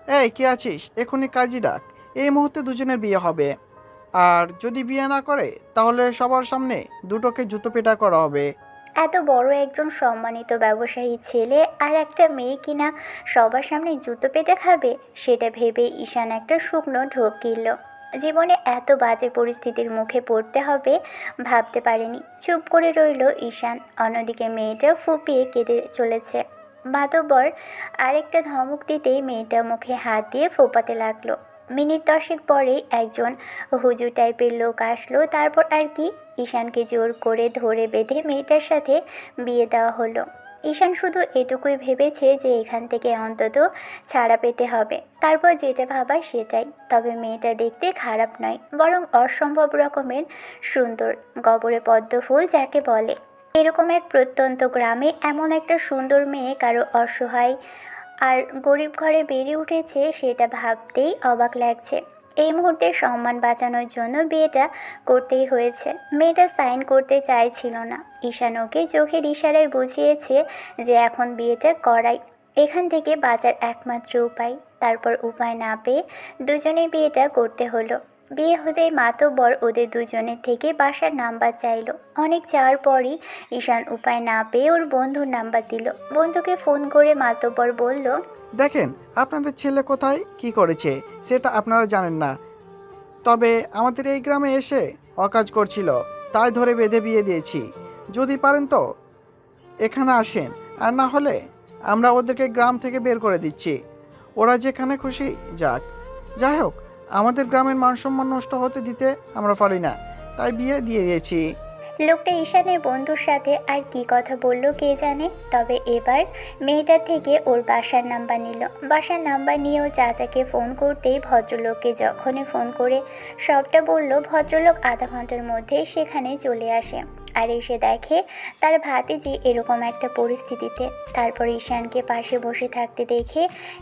এই কে আছিস, এখনই কাজী ডাক। এই মুহূর্তে দুজনের বিয়ে হবে। আর যদি বিয়ে না করে তাহলে সবার সামনে দুটোকে জুতো পেটা করা হবে।
এত বড় একজন সম্মানিত ব্যবসায়ী ছেলে আর একটা মেয়ে কিনা সবার সামনে জুতো পেটে খাবে, সেটা ভেবে ঈশান একটা শুকনো ঢোক গিলল। জীবনে এত বাজে পরিস্থিতির মুখে পড়তে হবে ভাবতে পারেনি। চুপ করে রইল ঈশান। অন্যদিকে মেয়েটা ফুপিয়ে কেঁদে চলেছে। মাতব্বর আরেকটা ধমক দিতেই মেয়েটা মুখে হাত দিয়ে ফোপাতে লাগলো। মিনিট 10 পরেই একজন হুজুর টাইপের লোক আসলো। তারপর আর কি, ঈশানকে জোর করে ধরে বেঁধে মেয়েটার সাথে বিয়ে দেওয়া হলো। ঈশান শুধু এটুকুই ভেবেছে যে এখান থেকে অন্তত ছাড়া পেতে হবে, তারপর যেটা ভাবার সেটাই। তবে মেয়েটা দেখতে খারাপ নয়, বরং অসম্ভব রকমের সুন্দর, গবরে পদ্ম ফুল যাকে বলে। এরকম এক প্রত্যন্ত গ্রামে এমন একটা সুন্দর মেয়ে কারো অসহায় আর গরিব ঘরে বেড়ে উঠেছে, সেটা ভাবতেই অবাক লাগছে। এই মুহূর্তে সম্মান বাঁচানোর জন্য বিয়েটা করতেই হয়েছে। মেয়েটা সাইন করতে চাইছিল না। ঈশান ওকে চোখের ইশারায় বুঝিয়েছে যে এখন বিয়েটা করাই এখান থেকে বাঁচার একমাত্র উপায়। তারপর উপায় না পেয়ে দুজনেই বিয়েটা করতে হলো। বিয়ে হতেই মাতব্বর ওদের দুজনের থেকে বাসার নাম্বার চাইলো। অনেক চাওয়ার পরই ঈশান উপায় না পেয়ে ওর বন্ধুর নাম্বার দিল। বন্ধুকে ফোন করে মাতব্বর বলল,
দেখেন আপনাদের ছেলে কোথায় কি করেছে সেটা আপনারা জানেন না, তবে আমাদের এই গ্রামে এসে অকাজ করছিল, তাই ধরে বেঁধে বিয়ে দিয়েছি। যদি পারেন তো এখানে আসেন, আর না হলে আমরা ওদেরকে গ্রাম থেকে বের করে দিচ্ছি। ওরা যেখানে খুশি যাক। যাই হোক, আমাদের গ্রামের মানসম্মান নষ্ট হতে দিতে আমরা পারি না, তাই বিয়ে দিয়ে দিয়েছি।
লোকটা ঈশানের বন্ধুর সাথে আর কি কথা বলল কে জানে। তবে এবার মেয়েটার থেকে ওর বাসার নাম্বার নিল। বাসার নাম্বার নিয়েও চাচাকে ফোন করতেই ভদ্রলোককে যখনই ফোন করে সবটা বলল, ভদ্রলোক আধা ঘন্টার মধ্যেই সেখানে চলে আসে আর এসে দেখে তার ভাতিজি এরকম একটা পরিস্থিতিতে। তারপর ঈশানকে পাশে বসে থাকতে দেখে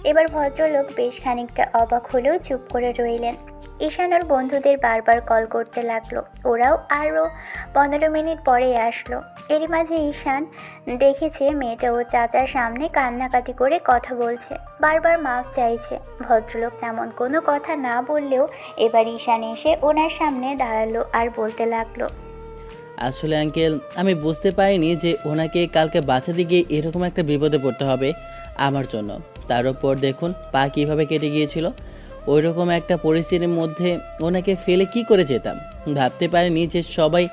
এবার ভদ্রলোক বেশ খানিকটা অবাক হলেও চুপ করে রইলেন। ঈশান ওর বন্ধুদের বারবার কল করতে লাগলো, ওরাও আরও 15 মিনিট পরে আসলো। এরই মাঝে ঈশান দেখেছে মেয়েটা ও চাচার সামনে কান্নাকাটি করে কথা বলছে, বারবার মাফ চাইছে। ভদ্রলোক তেমন কোনো কথা না বললেও এবার ঈশান এসে ওনার সামনে দাঁড়ালো আর বলতে লাগলো,
আসলে আঙ্কেল, আমি বুঝতে পারিনি যে ওনাকে কালকে বাঁচাতে গিয়ে এরকম একটা বিপদে পড়তে হবে আমার জন্য। তার উপর দেখুন পা কীভাবে কেটে গিয়েছিল। ওই রকম একটা পরিস্থিতির মধ্যে ওনাকে ফেলে কি করে যেতাম ভাবতে পারিনি যে সবাই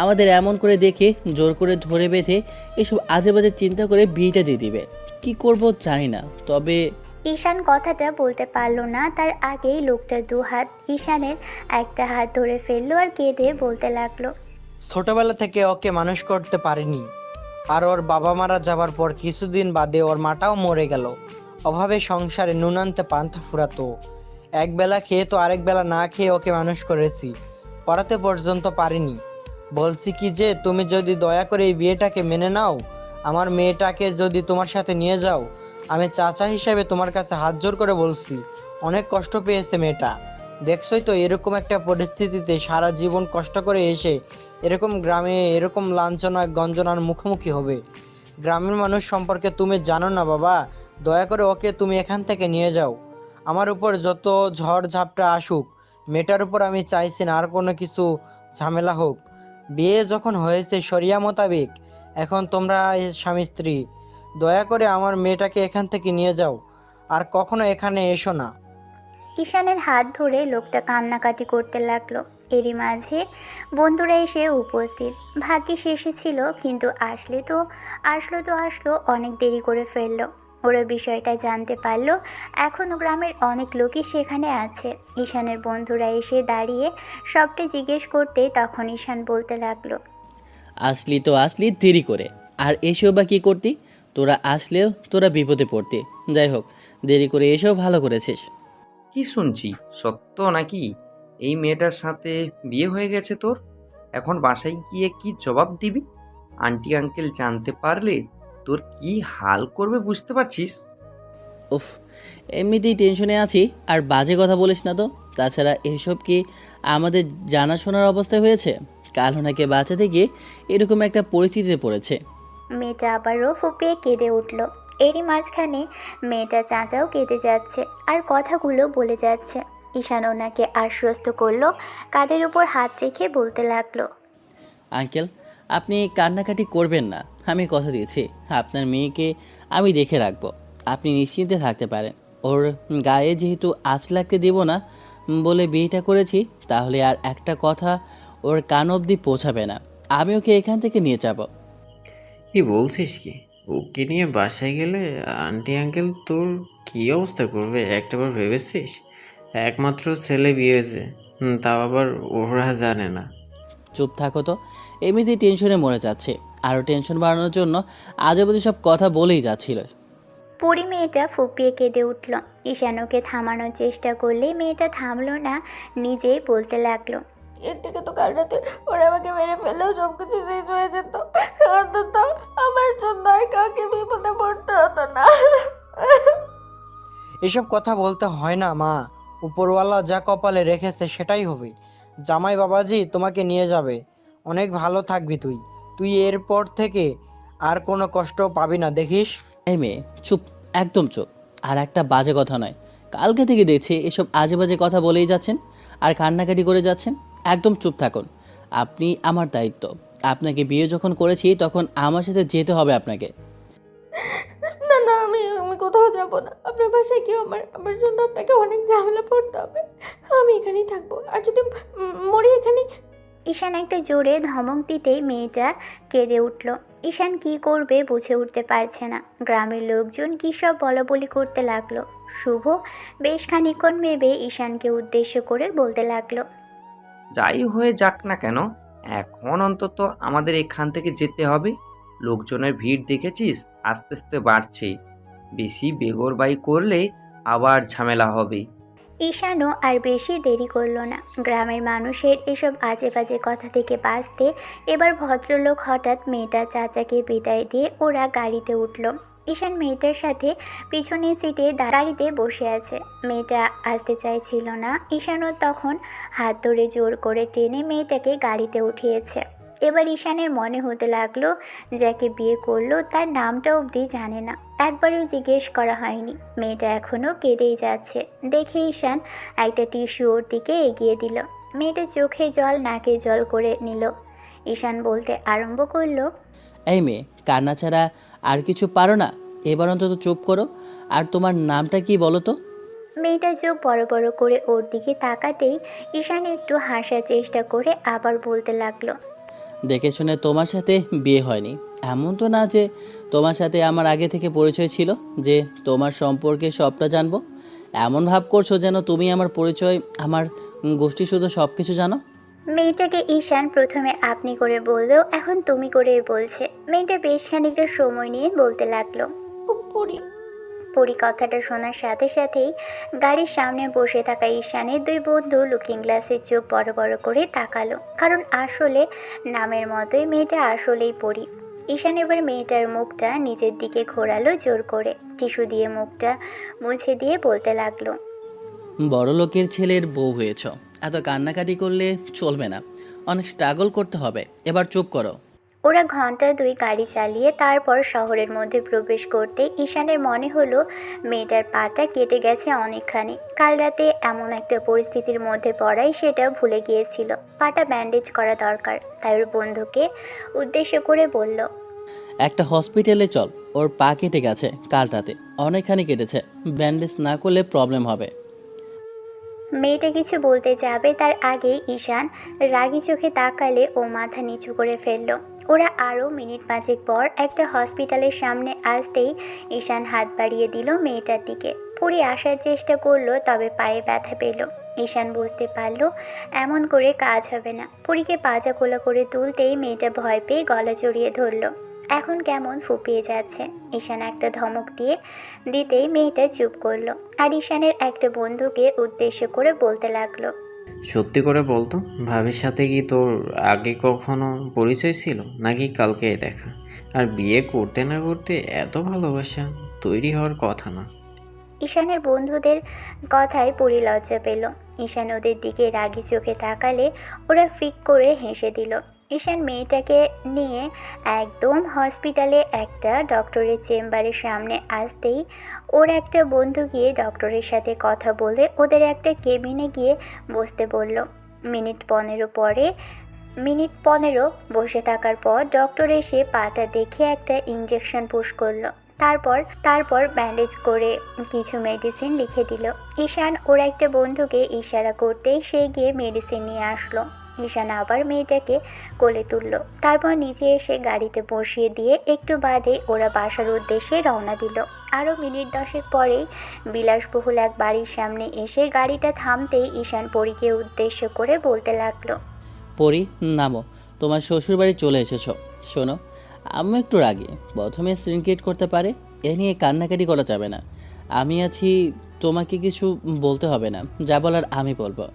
আমাদের এমন করে দেখে জোর করে ধরে বেঁধে এসব আজে বাজে চিন্তা করে বিয়েটা দিয়ে দিবে। কি করব জানি না, তবে
ঈশান কথাটা বলতে পারলো না, তার আগেই লোকটা দুহাত ঈশানের একটা হাত ধরে ফেললো আর কেঁদে বলতে লাগলো,
ছোটবেলা থেকে ওকে মানুষ করতে পারিনি, আর ওর বাবা মারা যাবার পর কিছুদিন বাদে ওর মাটাও মরে গেল। অভাবে সংসারে নুন আনতে পান্তা ফুরাতো। একবেলা খেয়ে তো আরেক বেলা না খেয়ে ওকে মানুষ করেছি, পড়াতে পর্যন্ত পারিনি। বলছি কি যে তুমি যদি দয়া করে এই বিয়েটাকে মেনে নাও, আমার মেয়েটাকে যদি তোমার সাথে নিয়ে যাও, আমি চাচা হিসাবে তোমার কাছে হাত জোর করে বলছি। অনেক কষ্ট পেয়েছে মেয়েটা, দেখছোই তো এরকম একটা পরিস্থিতিতে সারা জীবন কষ্ট করে এসে এরকম গ্রামে এরকম লাঞ্ছনা গঞ্জনার মুখোমুখি হবে। গ্রামের মানুষ সম্পর্কে তুমি জানো না বাবা, দয়া করে ওকে তুমি এখান থেকে নিয়ে যাও। আমার উপর যত ঝড় ঝাপটা আসুক, মেয়েটার উপর আমি চাইছি না আর কোনো কিছু ঝামেলা হোক। বিয়ে যখন হয়েছে শরিয়া মোতাবেক, এখন তোমরা স্বামী স্ত্রী, দয়া করে আমার মেয়েটাকে এখান থেকে নিয়ে যাও, আর কখনো এখানে এসো না।
ঈশানের হাত ধরে লোকটা কান্নাকাটি করতে লাগলো। এরই মাঝে বন্ধুরা এসে উপস্থিত। ভাগ্যিস এসেছিল, কিন্তু আসলো অনেক দেরি করে ফেললো। ওরা বিষয়টা জানতে পারলো এখনও গ্রামের অনেক লোকই সেখানে আছে। ঈশানের বন্ধুরা এসে দাঁড়িয়ে সবটা জিজ্ঞেস করতে তখন ঈশান বলতে লাগলো,
আসলি দেরি করে, আর এসেও বা কী করতি? তোরা আসলেও তোরা বিপদে পড়তি। যাই হোক, দেরি করে এসেও ভালো করেছিস।
কি শুনছি সত্য নাকি? এই মেয়েটার সাথে বিয়ে হয়ে গেছে তোর? এখন বাসায় গিয়ে কি জবাব দিবি? আন্টি আঙ্কেল জানতে পারলে তোর কি হাল করবে বুঝতে পারছিস?
উফ, এমনিতেই টেনশনে আছি, আর বাজে কথা বলিস না তো। তাছাড়া এসব কি আমাদের জানাশোনার অবস্থায় হয়েছে? কাল ওনাকে বাঁচাতে গিয়ে এরকম একটা পরিস্থিতিতে পড়েছে।
মেয়েটা আবারও ফুপিয়ে কেঁদে উঠল। এরই মাঝখানে মেয়েটা চাচাও কেঁদে যাচ্ছে আর কথাগুলো বলে যাচ্ছে। ঈশান ওনাকে আশ্বস্ত করলো, কাঁধের উপর হাত রেখে বলতে লাগলো,
আঙ্কেল, আপনি কান্নাকাটি করবেন না। আমি কথা দিয়েছি আপনার মেয়েকে আমি দেখে রাখবো। আপনি নিশ্চিন্তে থাকতে পারেন। ওর গায়ে যেহেতু আঁচ লাগতে দেব না বলে বিয়েটা করেছি, তাহলে আর একটা কথা ওর কান অবধি পৌঁছাবে না। আমি ওকে এখান থেকে নিয়ে যাব।
কি বলছিস কি? ওকে নিয়ে বাসায় গেলে আন্টি আঙ্কেল তোর কী অবস্থা করবে একটাবার ভেবেছিস? একমাত্র ছেলে বিয়ে হয়েছে, তাও আবার ওরা জানে না।
চুপ থাকো তো, এমনিতেই টেনশনে মরে যাচ্ছে। আরও টেনশন বাড়ানোর জন্য আজেবাজে সব কথা বলেই যাচ্ছিল।
পরি মেয়েটা ফুপিয়ে কেঁদে উঠল। ঈশান ওকে থামানোর চেষ্টা করলে মেয়েটা থামলো না, নিজেই বলতে লাগলো।
এর থেকে তো কাল রাতে ওরা আমাকে মেরে ফেললেও সব কিছু শেষ হয়ে যেত, অন্তত আমার জন্য আর কাউকে বিপদে পড়তে হতো না।
এসব কথা বলতে হয় না মা, উপরওয়ালা যা কপালে রেখেছে সেটাই হবে। জামাই বাবাজি তোমাকে নিয়ে যাবে, অনেক ভালো থাকবি তুই। তুই এরপর থেকে আর কোনো কষ্ট পাবি না, দেখিস।
এই মেয়ে চুপ, একদম চুপ। আর একটা বাজে কথা নয়, কালকে থেকে দেখছি এসব আজে বাজে কথা বলেই যাচ্ছেন আর কান্নাকাটি করে যাচ্ছেন। একদম চুপ থাকুন। আপনি আমার দায়িত্ব। আপনাকে বিয়ে যখন করেছি তখন আমার সাথে যেতে হবে আপনাকে।
না না, আমি আমি কোথাও যাব না। আপনার বাসায় কেউ আমার জন্য আপনাকে অনেক ঝামেলা পড়তে হবে। আমি এখানেই থাকবো, আর যদি মরি এখানেই।
ঈশান একটা জোরে ধমক দিতেই মেয়েটা কেঁদে উঠল। ঈশান কি করবে বুঝে উঠতে পারছে না। গ্রামের লোকজন কী সব বলাবলি করতে লাগলো। শুভ বেশ খানিকক্ষণ ভেবে ঈশানকে উদ্দেশ্য করে বলতে লাগলো।
যাই হয়ে যাক না কেন, এখন অন্তত আমাদের এখান থেকে যেতে হবে। লোকজনের ভিড় দেখেছিস, আস্তে আস্তে বাড়ছে। বেশি বেগরবাই করলে আবার ঝামেলা হবে।
ঈশানও আর বেশি দেরি করলো না। গ্রামের মানুষের এসব আজে বাজে কথা থেকে বাঁচতে এবার ভদ্রলোক হঠাৎ মেয়েটার চাচাকে বিদায় দিয়ে ওরা গাড়িতে উঠল। ঈশান মেয়েটার সাথে পিছনের সিটে গাড়িতে বসে আছে। মেয়েটা আসতে চাইছিল না। ঈশানও তখন হাত ধরে জোর করে টেনে মেয়েটাকে গাড়িতে উঠিয়েছে। এবার ঈশানের মনে হতে লাগলো যাকে বিয়ে করলো তার নামটা অবধি জানে না, একবারও জিজ্ঞেস করা হয়নি। মেয়েটা এখনও কেঁদেই যাচ্ছে দেখে ঈশান একটা টিস্যু ওর দিকে এগিয়ে দিল। মেয়েটা চোখে জল নাকে জল করে নিল। ঈশান বলতে আরম্ভ করলো।
এই মেয়ে, কান্না ছাড়া আর কিছু পারো না? এবার অন্তত চুপ করো। আর তোমার নামটা কি বলো তো?
মেয়েটা চোখ বড় বড় করে ওর দিকে তাকাতেই ঈশান একটু হাসার চেষ্টা করে আবার বলতে লাগলো।
দেখে শুনে তোমার সাথে বিয়ে হয়নি, এমন তো না যে তোমার সাথে আমার আগে থেকে পরিচয় ছিল যে তোমার সম্পর্কে সবটা জানবো। এমন ভাব করছো যেন তুমি আমার পরিচয়, আমার গোষ্ঠী শুধু সব কিছু জানো।
মেয়েটাকে ঈশান প্রথমে আপনি করে বললেও এখন তুমি করে বলছে। মেয়েটা বেশ খানিকটা সময় নিয়ে বলতে লাগলো।
পড়ি।
পরি কথাটা শোনার সাথে সাথেই গাড়ির সামনে বসে থাকা ঈশানের দুই বন্ধু লুকিং গ্লাসের চোখ বড় বড় করে তাকালো, কারণ আসলে নামের মতোই মেয়েটা আসলেই পরি। ঈশান এবার মেয়েটার মুখটা নিজের দিকে ঘোরালো জোর করে, টিস্যু দিয়ে মুখটা মুছে দিয়ে বলতে লাগলো।
বড় লোকের ছেলের বউ হয়েছ, এত কান্নাকাটি করলে চলবে না, অনেক স্ট্রাগল করতে হবে। এবার চুপ করো।
ওরা ঘন্টা দুই গাড়ি চালিয়ে তারপর শহরের মধ্যে প্রবেশ করতে ঈশানের মনে হলো মেয়েটার পাটা কেটে গেছে অনেকখানি। কাল রাতে এমন একটা পরিস্থিতির মধ্যে পড়াই সেটা ভুলে গিয়েছিল। পাটা ব্যান্ডেজ করা দরকার। তাই ওর বন্ধুকে উদ্দেশ্য করে বলল।
একটা হসপিটালে চল, ওর পা কেটে গেছে কাল রাতে, অনেকখানি কেটেছে, ব্যান্ডেজ না করলে প্রবলেম হবে।
মেয়েটা কিছু বলতে যাবে তার আগেই ঈশান রাগী চোখে তাকালে ও মাথা নিচু করে ফেলল। ওরা আরও মিনিট পাঁচেক পর একটা হসপিটালের সামনে আসতেই ঈশান হাত বাড়িয়ে দিল মেয়েটার দিকে। পরি আসার চেষ্টা করলো, তবে পায়ে ব্যথা পেল। ঈশান বুঝতে পারল এমন করে কাজ হবে না। পরীকে পাজা কোলা করে তুলতেই মেয়েটা ভয় পেয়ে গলা জড়িয়ে ধরল। এখন কেমন ফুপিয়ে যাচ্ছে। ঈশান একটা ধমক দিতেই মেয়েটা চুপ করলো, আর ঈশানের একটা বন্ধুকে উদ্দেশ্য করে বলতে লাগলো।
সত্যি করে বলতো, ভাবির সাথে কি তোর আগে কখনো পরিচয় ছিল নাকি কালকে দেখা? আর বিয়ে করতে না করতে এত ভালোবাসা তৈরি হওয়ার কথা না।
ঈশানের বন্ধুদের কথায় পরি লজ্জা পেল। ঈশান ওদের দিকে রাগী চোখে তাকালে ওরা ফিক করে হেসে দিল। ঈশান মেয়েটাকে নিয়ে একদম হসপিটালে একটা ডক্টরের চেম্বারের সামনে আসতেই ওর একটা বন্ধু গিয়ে ডক্টরের সাথে কথা বলে ওদের একটা কেবিনে গিয়ে বসতে বলল। মিনিট 15 বসে থাকার পর ডক্টর এসে পাটা দেখে একটা ইঞ্জেকশন পুশ করলো। তারপর ব্যান্ডেজ করে কিছু মেডিসিন লিখে দিল। ঈশান ওর একটা বন্ধুকে ইশারা করতেই সে গিয়ে মেডিসিন নিয়ে আসলো। ঈশান আবার মেয়েটাকে কোলে তুলল, তারপর নিচে এসে গাড়িতে বসিয়ে দিয়ে একটু বাদে ওরা বাসার উদ্দেশ্যে রওনা দিল। আরও মিনিট 10 পরেই বিলাসবহুল এক বাড়ির সামনে এসে গাড়িটা থামতেই ঈশান পরীকে উদ্দেশ্য করে বলতে লাগলো।
পরি নামো, তোমার শ্বশুরবাড়ি চলে এসেছো। শোনো, আম্মু একটু রাগী, প্রথমে সিনক্রেট করতে পারে, এ নিয়ে কান্নাকাটি করা যাবে না। আমি আছি, তোমাকে কিছু বলতে হবে না, যা বলার আমি বলবো।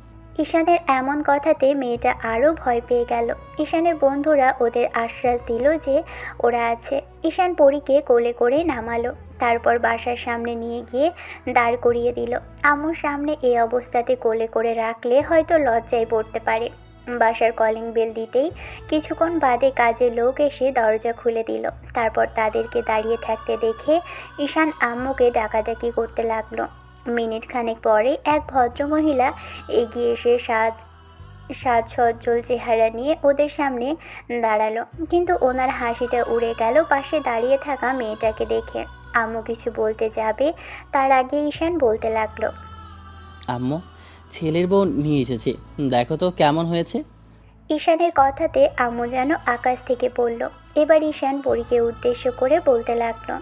ঈশানের এমন কথাতে মেয়েটা আরও ভয় পেয়ে গেল। ঈশানের বন্ধুরা ওদের আশ্বাস দিল যে ওরা আছে। ঈশান পরীকে কোলে করে নামালো, তারপর বাসার সামনে নিয়ে গিয়ে দাঁড় করিয়ে দিল। আম্মুর সামনে এই অবস্থাতে কোলে করে রাখলে হয়তো লজ্জায় পড়তে পারে। বাসার কলিং বেল দিতেই কিছুক্ষণ বাদে কাজের লোক এসে দরজা খুলে দিল। তারপর তাদেরকে দাঁড়িয়ে থাকতে দেখে ঈশান আম্মুকে ডাকাডাকি করতে লাগলো। মিনিট খানেক পরে এক ভদ্রমহিলা এগিয়ে এসে সাজসজ্জল চেহারা নিয়ে ওদের সামনে দাঁড়ালো, কিন্তু ওনার হাসিটা উড়ে গেল পাশে দাঁড়িয়ে থাকা মেয়েটাকে দেখে। আম্মু কিছু বলতে যাবে তার আগে ঈশান বলতে লাগলো,
আম্মু, ছেলের বউ নিয়ে এসেছি, দেখো তো কেমন হয়েছে।
ঈশানের কথাতে আম্মু যেন আকাশ থেকে পড়ল। এবার ঈশান পরীকে উদ্দেশ্য করে বলতে লাগলো,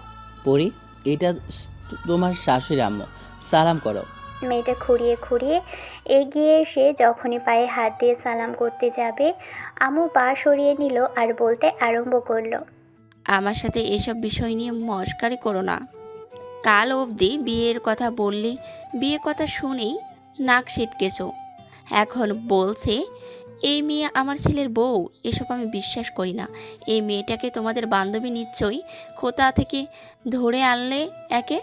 পরি, এটা তোমার শাশুড়ি আম্মু, সালাম করো।
মেয়েটা খুঁড়িয়ে খুঁড়িয়ে এগিয়ে এসে যখনই পায়ে হাত দিয়ে সালাম করতে যাবে, আম্মু পা সরিয়ে নিল আর বলতে আরম্ভ করলো,
আমার সাথে এসব বিষয় নিয়ে মস্কারি করো না। কাল অবধি বিয়ের কথা বললি, বিয়ে কথা শুনেই নাক সিটকেছো। এখন বলছে এই মেয়ে আমার ছেলের বউ। এসব আমি বিশ্বাস করি না। এই মেয়েটাকে তোমাদের বান্ধবী নিশ্চয়ই কোথা থেকে ধরে আনলে একে।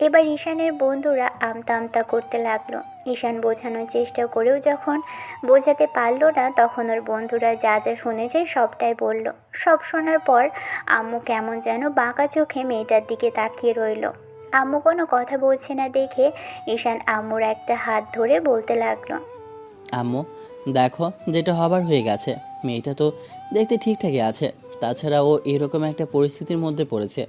এবার ঈশানের বন্ধুরা আমতা আমতা করতে লাগলো। ঈশান বোঝানোর চেষ্টা করেও যখন বোঝাতে পারলো না, তখন ওর বন্ধুরা যা যা শুনেছে সবটাই বলল। সব শোনার পর আম্মু কেমন যেন বাঁকা চোখে মেয়েটার দিকে তাকিয়ে রইল। আম্মু কোনো কথা বলছে না দেখে ঈশান আম্মুর একটা হাত ধরে বলতে লাগলো,
আম্মু, দেখো যেটা হবার হয়ে গেছে। মেয়েটা তো দেখতে ঠিকঠাকই আছে, তাছাড়া ও এরকম একটা পরিস্থিতির মধ্যে পড়েছে।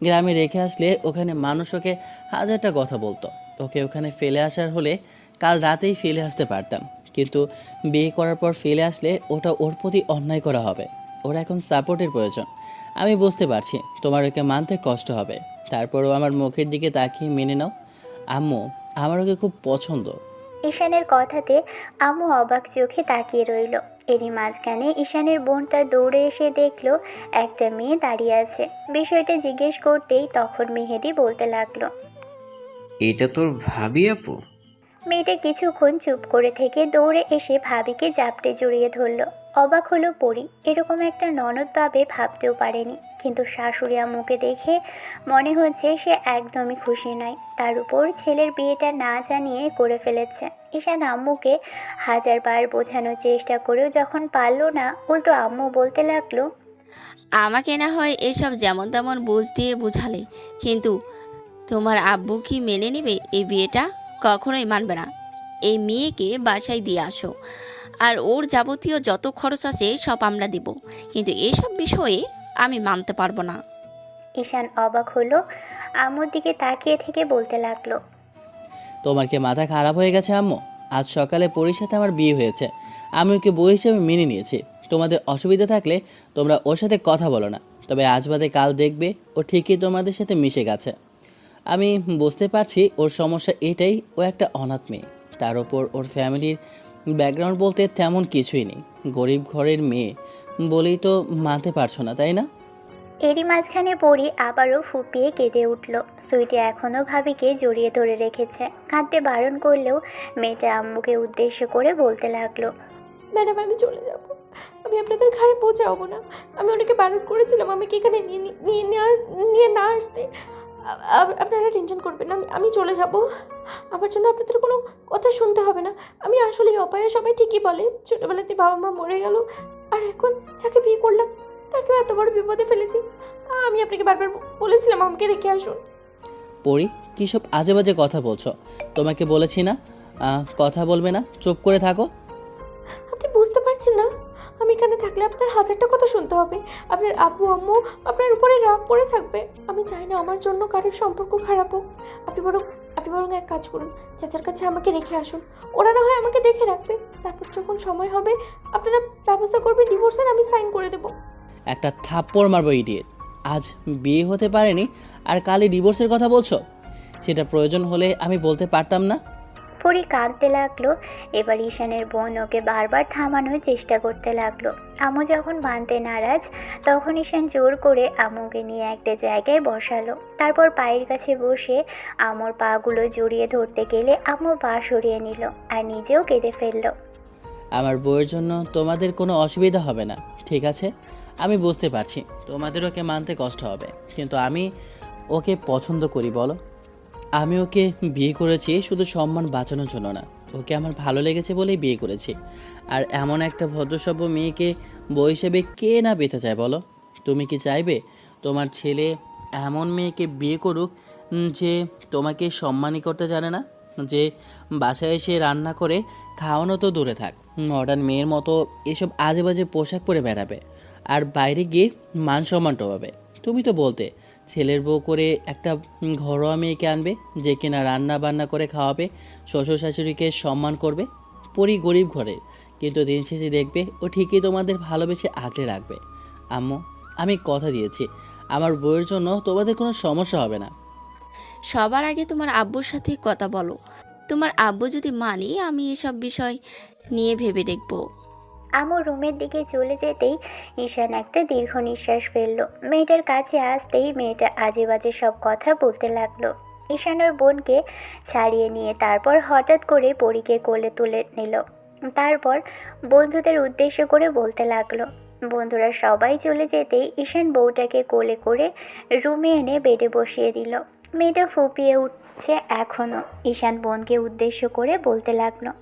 গ্রামে রেখে আসলে ওখানে মানুষ ওকে হাজারটা কথা বলতো। ওকে ওখানে ফেলে আসার হলে কাল রাতেই ফেলে আসতে পারতাম, কিন্তু বিয়ে করার পর ফেলে আসলে ওটা ওর প্রতি অন্যায় করা হবে। ওর এখন সাপোর্টের প্রয়োজন। আমি বুঝতে পারছি তোমার ওকে মানতে কষ্ট হবে, তারপরও আমার মুখের দিকে তাকিয়ে মেনে নাও। আম্মু, আমার ওকে খুব পছন্দ।
ঈশানের কথাতে আম্মু অবাক চোখে তাকিয়ে রইল। এরই মাঝখানে ঈশানের বোনটা দৌড়ে এসে দেখলো একটা মেয়ে দাঁড়িয়ে আছে। বিষয়টা জিজ্ঞেস করতেই তখন মেহেদি বলতে লাগলো,
এটা তোর ভাবি আপু?
মেয়েটা কিছুক্ষণ চুপ করে থেকে দৌড়ে এসে ভাবিকে জাপটে জড়িয়ে ধরল। অবাক হলো পরি, এরকম একটা ননদ পাবে ভাবতেও পারেনি। কিন্তু শাশুড়ি আম্মুকে দেখে মনে হচ্ছে সে একদমই খুশি নয়। তার উপর ছেলের বিয়েটা না জানিয়ে করে ফেলেছে। ঈশান আম্মুকে হাজারবার বোঝানোর চেষ্টা করেও যখন পারল না, উল্টো আম্মু বলতে লাগলো,
আমাকে না হয় এসব যেমন তেমন বুঝ দিয়ে বুঝালে, কিন্তু তোমার আব্বু কি মেনে নেবে এই বিয়েটা? কখনোই মানবে না। এই মেয়েকে বাসায় দিয়ে আসো, আর ওর যাবতীয় যত খরচ আছে সব আমরা দিব, কিন্তু এসব বিষয়ে আমি মানতে পারবো না।
ঈশান অবাক হলো, আম্মুর দিকে তাকিয়ে থেকে বলতে লাগলো,
তোমার কি মাথা খারাপ হয়ে গেছে আম্মু? আজ সকালে পরীর সাথে আমার বিয়ে হয়েছে, আমি ওকে বউ হিসেবে মেনে নিয়েছি। তোমাদের অসুবিধা থাকলে তোমরা ওর সাথে কথা বলো না, তবে আজ বাদে কাল দেখবে ও ঠিকই তোমাদের সাথে মিশে গেছে। আমি বুঝতে পারছি ওর সমস্যা এটাই, ও একটা অনাথ মেয়ে। তার ওপর ওর ফ্যামিলির ব্যাকগ্রাউন্ড বলতে তেমন কিছুই নেই, গরিব ঘরের মেয়ে বলেই তো মানতে পারছো না, তাই না?
এরই মাঝখানে পরি আবারও ফুপিয়ে কেঁদে উঠল। সুইটি এখনও ভাবিকে জড়িয়ে ধরে রেখেছে। কাঁদতে বারণ করলেও মেয়েটা আম্মুকে উদ্দেশ্য করে বলতে লাগলো,
ম্যাডাম আমি চলে যাব, আমি আপনাদের ঘাড়ে পৌঁছাবো না। আমি ওনাকে বারণ করেছিলাম আমাকে এখানে নিয়ে না আসতে। আপনারা টেনশন করবেন না, আমি চলে যাব। আমার জন্য আপনাদের কোনো কথা শুনতে হবে না। আমি আসলে অপায়, সবাই ঠিকই বলে ছোটোবেলাতে বাবা মা মরে গেল, আর এখন যাকে বিয়ে করলাম তাকেও এত বড় বিপদে ফেলেছি। আমি আপনাকে বারবার বলেছিলাম আমাকে রেখে আসুন।
পরি, কী সব আজে বাজে কথা বলছো? তোমাকে বলেছি না কথা বলবে না, চুপ করে থাকো।
আপনি বুঝতে পারছেন না, আমি এখানে থাকলে আপনার হাজারটা কথা শুনতে হবে। আপনার আব্বু আম্মু আপনার উপরে রাগ করে থাকবে। আমি চাই না আমার জন্য কারোর সম্পর্ক খারাপ হোক। আপনি বরং এক কাজ করুন, চাচার কাছে আমাকে রেখে আসুন। ওরা না হয় আমাকে দেখে রাখবে, তারপর যখন সময় হবে আপনারা ব্যবস্থা করবেন ডিভোর্সের, আমি সাইন করে দেবো।
একটা থাপ্পড় মারবো ইডিয়েট। আজ বিয়ে হতে পারেনি আর কালই ডিভোর্সের কথা বলছো? সেটা প্রয়োজন হলে আমি বলতে পারতাম না?
পরি কাঁদতে লাগলো। এবার ঈশানের বোন ওকে বারবার থামানোর চেষ্টা করতে লাগলো। আম্মু যখন মানতে নারাজ, তখন ঈশান জোর করে আম্মুকে নিয়ে একটা জায়গায় বসালো। তারপর পায়ের কাছে বসে আম্মুর পাগুলো জড়িয়ে ধরতে গেলে আম্মু পা সরিয়ে নিল আর নিজেও কেঁদে ফেললো।
আমার বউয়ের জন্য তোমাদের কোনো অসুবিধা হবে না, ঠিক আছে? আমি বুঝতে পারছি তোমাদের ওকে মানতে কষ্ট হবে, কিন্তু আমি ওকে পছন্দ করি। বলো, আমি ওকে বিয়ে করেছি শুধু সম্মান বাঁচানোর জন্য না, ওকে আমার ভালো লেগেছে বলেই বিয়ে করেছি। আর এমন একটা ভদ্রসভ্য মেয়েকে বউ হিসেবে কে না পেতে চায় বলো? তুমি কি চাইবে তোমার ছেলে এমন মেয়েকে বিয়ে করুক যে তোমাকে সম্মানই করতে জানে না, যে বাসায় এসে রান্না করে খাওয়ানো তো দূরে থাক, মডার্ন মেয়ের মতো এসব আজে বাজে পোশাক পরে বেড়াবে আর বাইরে গিয়ে মান সম্মান টোপাবে? তুমি তো বলতে ছেলের বউ করে একটা ঘরোয়া মেয়েকে আনবে যে কিনা রান্না বান্না করে খাওয়াবে, শ্বশুর শাশুড়িকে সম্মান করবে। পরি গরিব ঘরে, কিন্তু দিন শেষে দেখবে ও ঠিকই তোমাদের ভালোবেসে আগলে রাখবে। আম্মু, আমি কথা দিয়েছি আমার বউয়ের জন্য তোমাদের কোনো সমস্যা হবে না।
সবার আগে তোমার আব্বুর সাথে কথা বলো। তোমার আব্বু যদি মানে, আমি এসব বিষয় নিয়ে ভেবে দেখব।
আম্মু রুমের দিকে চলে যেতেই ঈশান একটা দীর্ঘ নিঃশ্বাস ফেললো। মেয়েটার কাছে আসতেই মেয়েটা আজে বাজে সব কথা বলতে লাগলো। ঈশান ওর বোনকে ছাড়িয়ে নিয়ে তারপর হঠাৎ করে পরীকে কোলে তুলে নিল। তারপর বন্ধুদের উদ্দেশ্য করে বলতে লাগলো। বন্ধুরা সবাই চলে যেতেই ঈশান বউটাকে কোলে করে রুমে এনে বেডে বসিয়ে দিল। মেয়েটা ফুপিয়ে উঠছে এখনও। ঈশান বোনকে উদ্দেশ্য করে বলতে লাগলো।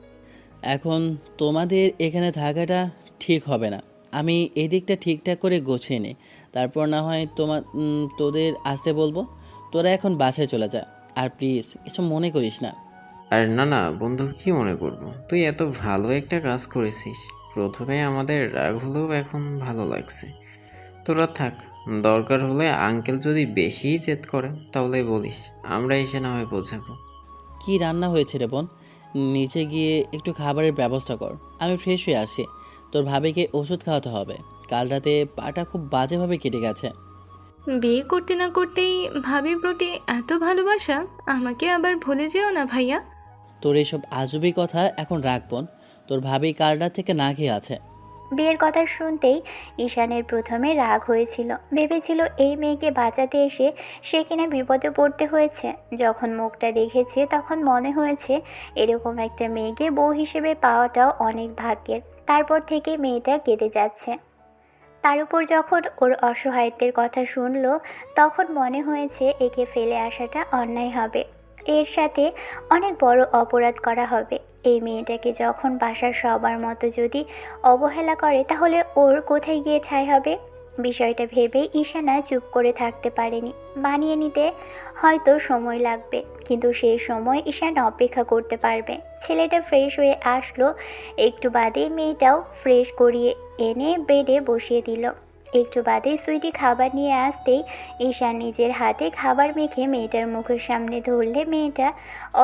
এখন তোমাদের এখানে থাকাটা ঠিক হবে না, আমি এই দিকটা ঠিকঠাক করে গোছিয়ে নিই, তারপর না হয় তোদের আসতে বলবো। তোরা এখন বাসায় চলে যা, আর প্লিজ কিছু মনে করিস না।
আর না না বন্ধু, কি মনে করবো? তুই এত ভালো একটা কাজ করেছিস, প্রথমে আমাদের রাগ হলেও এখন ভালো লাগছে। তোরা থাক, দরকার হলে আঙ্কেল যদি বেশি জেদ করে তাহলে বলিস, আমরা এসে না হয় বোঝাবো।
কি রান্না হয়েছে রে বোন? নিচে গিয়ে একটু খাবারের ব্যবস্থা কর, আমি ফ্রেশ হয়ে আসি। তোর ভাবিকে ওষুধ খাওয়াতে হবে, কাল রাতে পাটা খুব বাজেভাবে কেটে গেছে।
বিয়ে করতে না করতেই ভাবির প্রতি এত ভালোবাসা, আমাকে আবার ভুলে যেও না ভাইয়া।
তোর এইসব আজবি কথা এখন রাখ বোন, তোর ভাবি কাল রাত থেকে না খেয়ে আছে।
বিয়ের কথা শুনতেই ঈশানের প্রথমে রাগ হয়েছিল। ভেবেছিল এই মেয়েকে বাঁচাতে এসে সে কিনা বিপদে পড়তে হয়েছে। যখন মুখটা দেখেছে তখন মনে হয়েছে এরকম একটা মেয়েকে বউ হিসেবে পাওয়াটাও অনেক ভাগ্যের। তারপর থেকে মেয়েটা কেঁদে যাচ্ছে। তার উপর যখন ওর অসহায়ত্বের কথা শুনলো, তখন মনে হয়েছে একে ফেলে আসাটা অন্যায় হবে, এর সাথে অনেক বড় অপরাধ করা হবে। এই মেয়েটাকে যখন বাসার সবার মতো যদি অবহেলা করে তাহলে ওর কোথায় গিয়ে ঠাঁই হবে? বিষয়টা ভেবেই ঈশানা চুপ করে থাকতে পারেনি। মানিয়ে নিতে হয়তো সময় লাগবে, কিন্তু সেই সময় ঈশান অপেক্ষা করতে পারবে। ছেলেটা ফ্রেশ হয়ে আসলো, একটু বাদে মেয়েটাও ফ্রেশ করিয়ে এনে বেডে বসিয়ে দিল। একটু বাদে সুইটি খাবার নিয়ে আসতেই ঈশান নিজের হাতে খাবার মেখে মেয়েটার মুখের সামনে ধরলে মেয়েটা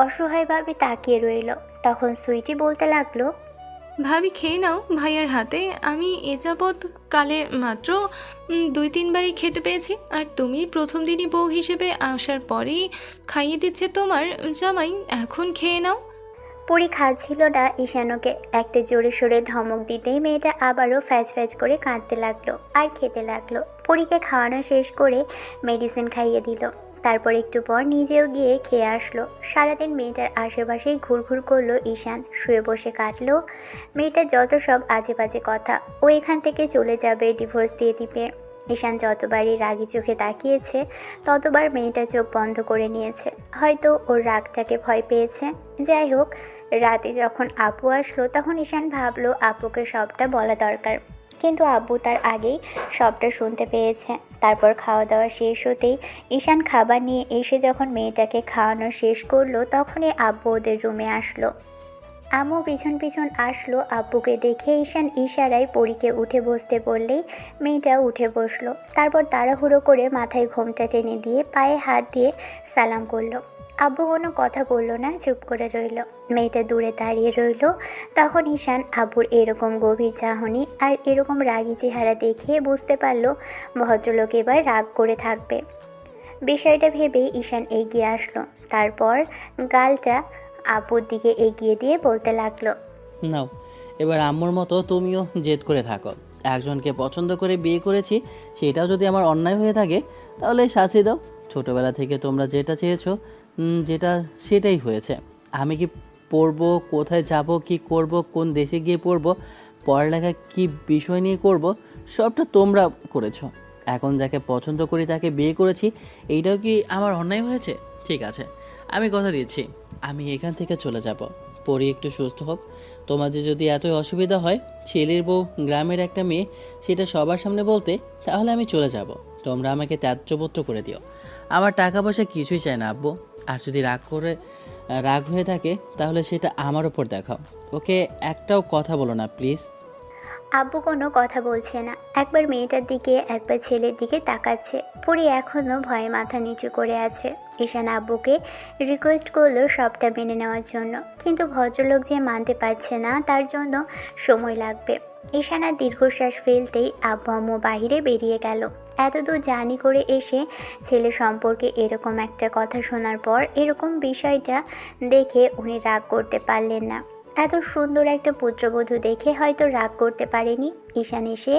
অসহায়ভাবে তাকিয়ে রইল। তখন সুইটি বলতে লাগলো,
ভাবি খেয়ে নাও ভাইয়ার হাতে, আমি এ যাবৎ কালে মাত্র 2-3 বারই খেতে পেয়েছি, আর তুমি প্রথম দিনই বউ হিসেবে আসার পরেই খাইয়ে দিচ্ছে তোমার জামাই, এখন খেয়ে নাও।
পরি খাচ্ছিল না। ঈশানকে একটা জোরে সোরে ধমক দিতেই মেয়েটা আবারও ফ্যাচ ফ্যাচ করে কাঁদতে লাগলো আর খেতে লাগলো। পরীকে খাওয়ানো শেষ করে মেডিসিন খাইয়ে দিল। তারপর একটু পর নিজেও গিয়ে খেয়ে আসলো। সারাদিন মেয়েটার আশেপাশেই ঘুরঘুর করলো ঈশান, শুয়ে বসে কাটলো মেয়েটার যত সব আজে বাজে কথা। ও এখান থেকে চলে যাবে, ডিভোর্স দিয়ে দিবে। ঈশান যতবারই রাগি চোখে তাকিয়েছে ততবার মেয়েটা চোখ বন্ধ করে নিয়েছে। হয়তো ওর রাগটাকে ভয় পেয়েছে। যাই হোক, রাতে যখন আপু আসলো তখন ঈশান ভাবলো আপুকে সবটা বলা দরকার, কিন্তু আব্বু তার আগেই সবটা শুনতে পেয়েছে। তারপর খাওয়া দাওয়া শেষ হতেই ঈশান খাবার নিয়ে এসে যখন মেয়েটাকে খাওয়ানো শেষ করলো তখনই আব্বু ওদের রুমে আসলো। আম্মু পিছন পিছন আসলো। আব্বুকে দেখে ঈশান ইশারায় পরীকে উঠে বসতে বললেই মেয়েটা উঠে বসলো। তারপর তাড়াহুড়ো করে মাথায় ঘোমটা টেনে দিয়ে পায়ে হাত দিয়ে সালাম করলো। আব্বু কোনো কথা বলল না, চুপ করে রইল। মেয়েটা দূরে দাঁড়িয়ে রইল। তখন ঈশান আব্বুর এরকম গভীর চাহনি আর এরকম রাগী চেহারা দেখে বুঝতে পারল ভদ্রলোক এবার রাগ করে থাকবে। বিষয়টা ভেবেই ঈশান এগিয়ে আসলো। তারপর গালটা আব্বুর দিকে এগিয়ে দিয়ে বলতে লাগলো।
নাও, এবার আম্মুর মতো তুমিও জেদ করে থাকো। একজনকে পছন্দ করে বিয়ে করেছি, সেটাও যদি আমার অন্যায় হয়ে থাকে তাহলে শাস্তি দাও। ছোটবেলা থেকে তোমরা যেটা চেয়েছো, যেটা সেটাই হয়েছে। আমি কি পড়বো, কোথায় যাব, কি করব, কোন দেশে গিয়ে পড়বো, পড়ালেখা কি বিষয় নিয়ে করব, সবটা তোমরা করেছো। এখন যাকে পছন্দ করি তাকে বিয়ে করেছি, এইটাও কি আমার অন্যায় হয়েছে? ঠিক আছে, আমি কথা দিচ্ছি, আমি এখান থেকে চলে যাব। পরি একটু সুস্থ হোক। তোমাদের যদি এতই অসুবিধা হয়, ছেলের বউ গ্রামের একটা মেয়ে, সেটা সবার সামনে বলতে, তাহলে আমি চলে যাব। তোমরা আমাকে ত্যায্যপুত্র করে দিও। আমার টাকা পয়সা কিছুই চাই না আব্বু। আর যদি রাগ হয়ে থাকে তাহলে সেটা আমার ওপর দেখাও। ওকে একটাও কথা বলো না প্লিজ।
আব্বু কোনো কথা বলছে না, একবার মেয়েটার দিকে একবার ছেলের দিকে তাকাচ্ছে। পরি এখনও ভয়ে মাথা নিচু করে আছে। ঈশান আব্বুকে রিকোয়েস্ট করলো সবটা মেনে নেওয়ার জন্য, কিন্তু ভদ্রলোক যে মানতে পারছে না, তার জন্য সময় লাগবে। ঈশান আর দীর্ঘশ্বাস ফেলতেই আব্বু আম্মু বাহিরে বেরিয়ে গেল। এতদূর জার্নি করে এসে ছেলে সম্পর্কে এরকম একটা কথা শোনার পর এরকম বিষয়টা দেখে উনি রাগ করতে পারলেন না। এত সুন্দর একটা পুত্রবধূ দেখে হয়তো রাগ করতে পারেনি। ঈশান এসে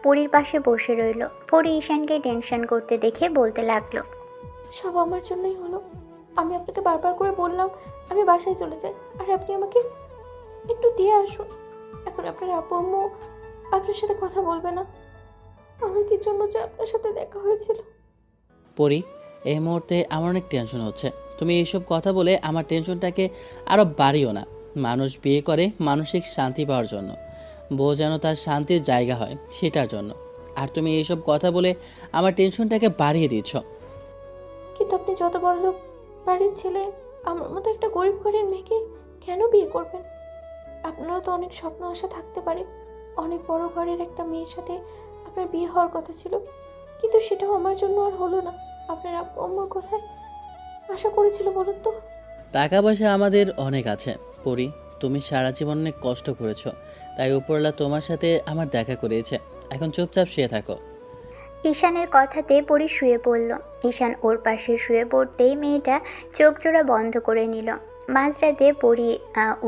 পরীর পাশে বসে রইল। পরী ঈশানকে টেনশন করতে দেখে বলতে লাগলো।
সব আমার জন্যই হলো। আমি আপনাকে বারবার করে বললাম আমি বাসায় চলে যাই, আর আপনি আমাকে একটু দিয়ে আসুন। এখন আপনার আব্বু আম্মু আপনার সাথে কথা বলবে না। আমার কি জন্য যে আপনার সাথে দেখা হয়েছিল।
পরি, এই মুহূর্তে আমার অনেক টেনশন হচ্ছে। তুমি এইসব কথা বলে আমার টেনশনটাকে আরও বাড়িও না। মানুষ বিয়ে করে মানসিক শান্তি পাওয়ার জন্য, বউ যেন তার শান্তির জায়গা হয় সেটার জন্য। আর তুমি এইসব কথা বলে আমার টেনশনটাকে বাড়িয়ে দিচ্ছ।
কিন্তু আপনি যত বড় লোক বাড়ির ছেলে, আমার মতো একটা গরিব ঘরের মেয়েকে কেন বিয়ে করবেন? আপনারও তো অনেক স্বপ্ন আশা থাকতে পারে। অনেক বড় ঘরের একটা মেয়ের সাথে আপনার বিয়ে হওয়ার কথা ছিল, কিন্তু সেটাও আমার জন্য আর হলো না। আপনার আব্বু আম্মুর কোথায় আশা করেছিল বলুন তো?
টাকা পয়সা আমাদের অনেক আছে পরি, তুমি সারা জীবন অনেক কষ্ট করেছো, তাই উপরওয়ালা তোমার সাথে আমার দেখা করিয়েছে। এখন চুপচাপ শুয়ে থাকো।
ঈশানের কথাতে পরি শুয়ে পড়ল। ঈশান ওর পাশে শুয়ে পড়তেই মেয়েটা চোখ জোড়া বন্ধ করে নিল। মাঝরাতে পরি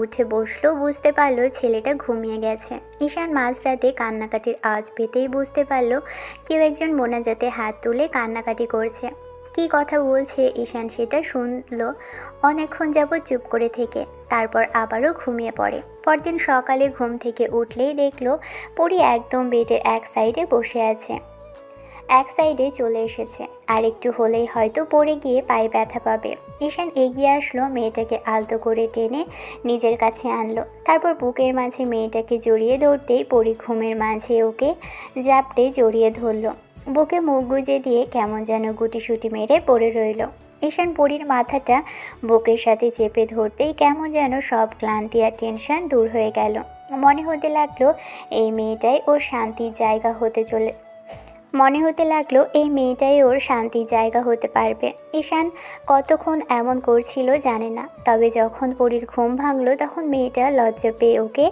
উঠে বসলো, বুঝতে পারলো ছেলেটা ঘুমিয়ে গেছে। ঈশান মাঝরাতে কান্নাকাটির আওয়াজ পেতেই বুঝতে পারলো কেউ একজন মোনাজাতে হাত তুলে কান্নাকাটি করছে। কী কথা বলছে ঈশান সেটা শুনলো অনেকক্ষণ যাবৎ চুপ করে থেকে, তারপর আবারও ঘুমিয়ে পড়ে। পরদিন সকালে ঘুম থেকে উঠলেই দেখলো পরি একদম বেডের এক সাইডে বসে আছে, এক সাইডে চলে এসেছে। আর একটু হলেই হয়তো পড়ে গিয়ে পায়ে ব্যথা পাবে। ঈশান এগিয়ে আসলো, মেয়েটাকে আলতো করে টেনে নিজের কাছে আনলো। তারপর বুকের মাঝে মেয়েটাকে জড়িয়ে ধরতেই পরি ঘুমের মাঝে ওকে জাপটে জড়িয়ে ধরলো। বুকে মুখ গুজে দিয়ে কেমন যেন গুটিসুটি মেরে পড়ে রইল। ঈশান পরির মাথাটা বুকের সাথে চেপে ধরতেই কেমন যেন সব ক্লান্তি আর টেনশন দূর হয়ে গেল। মনে হতে লাগলো এই মেয়েটাই ওর শান্তির জায়গা হতে পারবে। ঈশান কতক্ষণ এমন করছিল জানে না, তবে যখন পরীর ঘুম ভাঙলো তখন মেয়েটা লজ্জা পেয়ে ওকে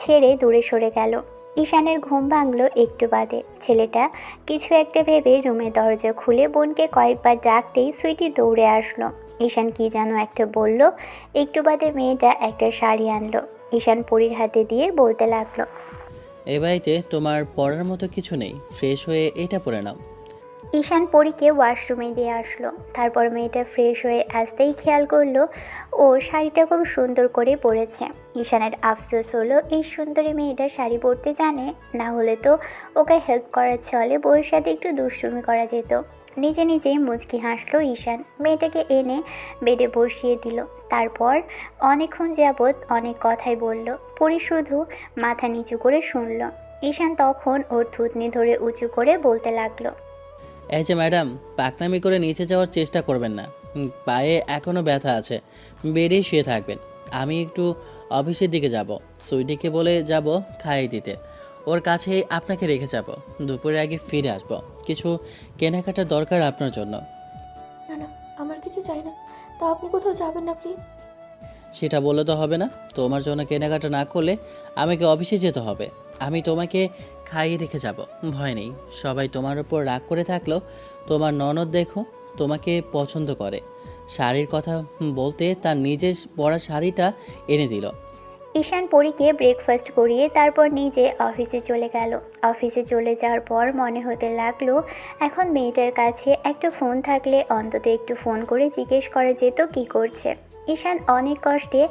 ছেড়ে দূরে সরে গেল। ঈশানের ঘুম ভাঙলো একটু বাদে। ছেলেটা কিছু একটা ভেবে রুমের দরজা খুলে বোনকে কয়েকবার ডাকতেই সুইটি দৌড়ে আসলো। ঈশান কি যেন একটা বলল, একটু বাদে মেয়েটা একটা শাড়ি আনলো। ঈশান পরীর হাতে দিয়ে বলতে লাগলো,
এ বাড়িতে তোমার পড়ার মতো কিছু নেই, ফ্রেশ হয়ে এটা পরে নাও।
ঈশান পরীকে ওয়াশরুমে দিয়ে আসলো। তারপর মেয়েটা ফ্রেশ হয়ে আসতেই খেয়াল করলো ও শাড়িটা খুব সুন্দর করে পরেছে। ঈশানের আফসোস হলো এই সুন্দরী মেয়েটা শাড়ি পরতে জানে, না হলে তো ওকে হেল্প করার ছলে বউয়ের সাথে একটু দুষ্টুমি করা যেত। নিজে নিজেই মুচকি হাসলো ঈশান, মেয়েটাকে এনে বেডে বসিয়ে দিল। তারপর অনেকক্ষণ যাবৎ অনেক কথাই বলল। পরি শুধু মাথা নিচু করে শুনল। ঈশান তখন ওর থুতনি ধরে উঁচু করে বলতে লাগলো,
এই যে ম্যাডাম, পাকনামি করে নিচে যাওয়ার চেষ্টা করবেন না। পায়ে এখনও ব্যথা আছে, বেডেই শুয়ে থাকবেন। আমি একটু অফিসের দিকে যাব, সুইটিকে বলে যাব খাইয়ে দিতে। ওর কাছে আপনাকে রেখে যাব, দুপুরের আগে ফিরে আসব। কিছু কেনাকাটার দরকার আপনার জন্য।
না না, আমার কিছু চাই না। তা আপনি কোথাও যাবেন না প্লিজ?
সেটা বলে তো হবে না, তোমার জন্য কেনাকাটা না করলে আমাকে অফিসে যেতে হবে। আমি তোমাকে খাইয়ে রেখে যাব, ভয় নেই। সবাই তোমার উপর রাগ করে থাকলেও তোমার ননদ দেখো তোমাকে পছন্দ করে, শাড়ির কথা বলতে তার নিজের পরা শাড়িটা এনে দিল।
ঈশান পরীকে ব্রেকফাস্ট করিয়ে তারপর নিজে অফিসে চলে গেল। অফিসে চলে যাওয়ার পর মনে হতে লাগলো এখন মেয়েটার কাছে একটা ফোন থাকলে অন্তত একটু ফোন করে জিজ্ঞেস করা যেত কী করছে। ঈশান অনেক কষ্টে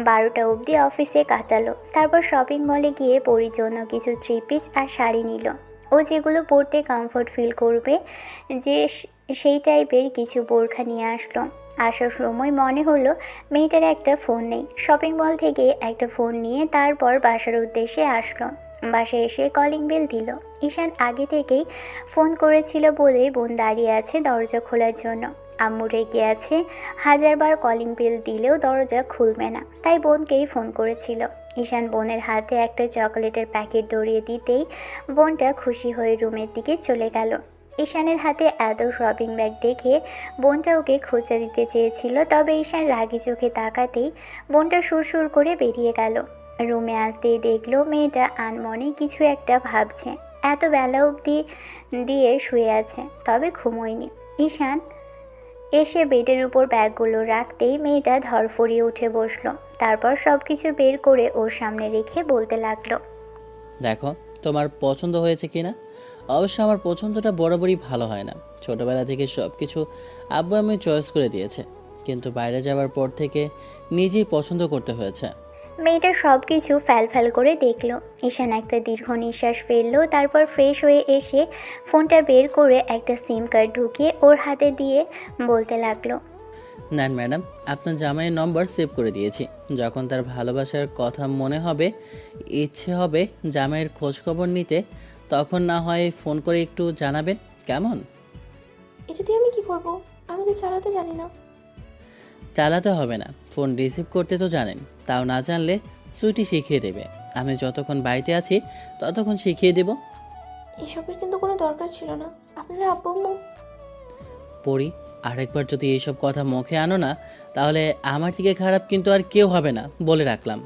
12টা অবধি অফিসে কাটালো। তারপর শপিং মলে গিয়ে পরীর জন্য কিছু থ্রি পিস আর শাড়ি নিল। ও যেগুলো পরতে কমফোর্ট ফিল করবে সেই টাইপের কিছু বোরখা নিয়ে আসলো। আসার সময় মনে হলো মেয়েটার একটা ফোন নেই। শপিং মল থেকে একটা ফোন নিয়ে তারপর বাসার উদ্দেশ্যে আসলো। বাসায় এসে কলিং বেল দিল। ঈশান আগে থেকেই ফোন করেছিল বলে বোন দাঁড়িয়ে আছে দরজা খোলার জন্য। আম্মু রেগে আছে, 1000বার কলিং বেল দিলেও দরজা খুলবে না, তাই বোনকেই ফোন করেছিল। ঈশান বোনের হাতে একটা চকলেটের প্যাকেট ধরিয়ে দিতেই বোনটা খুশি হয়ে রুমের দিকে চলে গেল। ঈশানের হাতে এত শপিং ব্যাগ দেখে বোনটা ওকে খোঁচা দিতে চেয়েছিল, তবে ঈশান রাগি চোখে তাকাতেই বোনটা সুরসুর করে বেরিয়ে গেল। রুমে আসতেই দেখলো মেয়েটা আনমনে কিছু একটা ভাবছে। এত বেলা অবধি দিয়ে শুয়ে আছে, তবে ঘুমোয়নি। ঈশান এসে বেডের উপর ব্যাগগুলো রাখতেই মেয়েটা ধরফরিয়ে উঠে বসলো। তারপর সব কিছু বের করে ওর সামনে রেখে বলতে লাগলো,
দেখো তোমার পছন্দ হয়েছে কিনা। অবশ্য আমার পছন্দটা বরাবরই ভালো হয় না। ছোটবেলা থেকে সব কিছু আব্বু আমি চয়েস করে দিয়েছে, কিন্তু বাইরে যাওয়ার পর থেকে নিজেই পছন্দ করতে হয়েছে।
মেয়েটা সব কিছু ফ্যাল করে দেখলো। ঈশান একটা দীর্ঘ নিঃশ্বাস ফেললো। তারপর ফ্রেশ হয়ে এসে ফোনটা বের করে একটা সিম কার্ড ঢুকিয়ে ওর হাতে দিয়ে বলতে লাগলো,
নেন ম্যাডাম, আপনার জামাইয়ের নম্বর সেভ করে দিয়েছি। যখন তার ভালোবাসার কথা মনে হবে, ইচ্ছে হবে জামাইয়ের খোঁজ খবর নিতে, তখন না হয় ফোন করে একটু জানাবেন, কেমন?
এটা দিয়ে আমি কি করব? আমি তো চালাতে জানি না।
চালাতে হবে না, ফোন রিসিভ করতে তো জানেন। তাও না জানলে সুইটি শিখিয়ে দেবে। আমি যতক্ষণ বাড়িতে আছি ততক্ষণ শিখিয়ে দেব।
এসবের কিন্তু কোনো দরকার ছিল না। আপনারা আব্বু আম্মু
পড়ি, আরেকবার যদি এইসব কথা মুখে আনো না, তাহলে আমার দিকে খারাপ কিন্তু আর কেউ হবে না, বলে রাখলাম।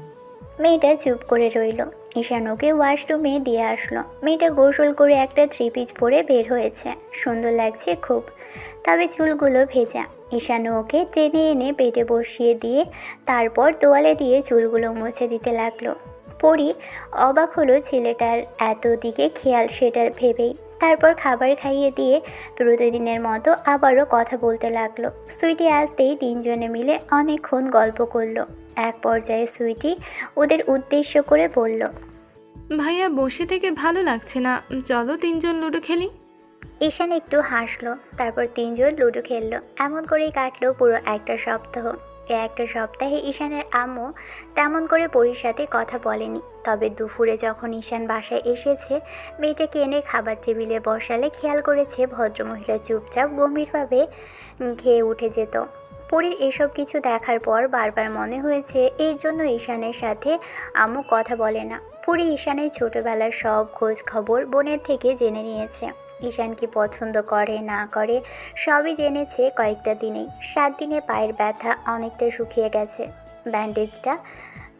মেয়েটা চুপ করে রইল। ঈশান ওকে ওয়াশরুমে দিয়ে আসলো। মেয়েটা গোসল করে একটা থ্রি পিস পরে বের হয়েছে। সুন্দর লাগছে খুব, তবে চুলগুলো ভেজা। ঈশান ওকে টেনে এনে বেডে বসিয়ে দিয়ে তারপর তোয়ালে দিয়ে চুলগুলো মুছে দিতে লাগলো। পরি অবাক হলো ছেলেটার এত দিকে খেয়াল, সেটা ভেবেই। তারপর খাবার খাইয়ে দিয়ে প্রতিদিনের মতো আবারও কথা বলতে লাগলো। সুইটি আসতেই তিনজনে মিলে অনেকক্ষণ গল্প করলো। এক পর্যায়ে সুইটি ওদের উদ্দেশ্য করে বলল,
ভাইয়া বসে থেকে ভালো লাগছে না, চলো তিনজন লুডো খেলি।
ঈশান একটু হাসলো। তারপর তিনজন লুডো খেললো। এমন করেই কাটলো পুরো একটা সপ্তাহ। একটা সপ্তাহে ঈশানের আম্মু তেমন করে পরীর সাথে কথা বলেনি। তবে দুপুরে যখন ঈশান বাসায় এসেছে, মেয়েটাকে এনে খাবার টেবিলে বসালে খেয়াল করেছে ভদ্রমহিলা চুপচাপ গম্ভীরভাবে খেয়ে উঠে যেত। পরীর এসব কিছু দেখার পর বারবার মনে হয়েছে এর জন্য ঈশানের সাথে আম্মু কথা বলে না। পরী ঈশানের ছোটোবেলার সব খোঁজ খবর বোনের থেকে জেনে নিয়েছে। ঈশান কি পছন্দ করে না করে সবই জেনেছে কয়েকটা দিনেই। 7 দিনে পায়ের ব্যথা অনেকটা শুকিয়ে গেছে। ব্যান্ডেজটা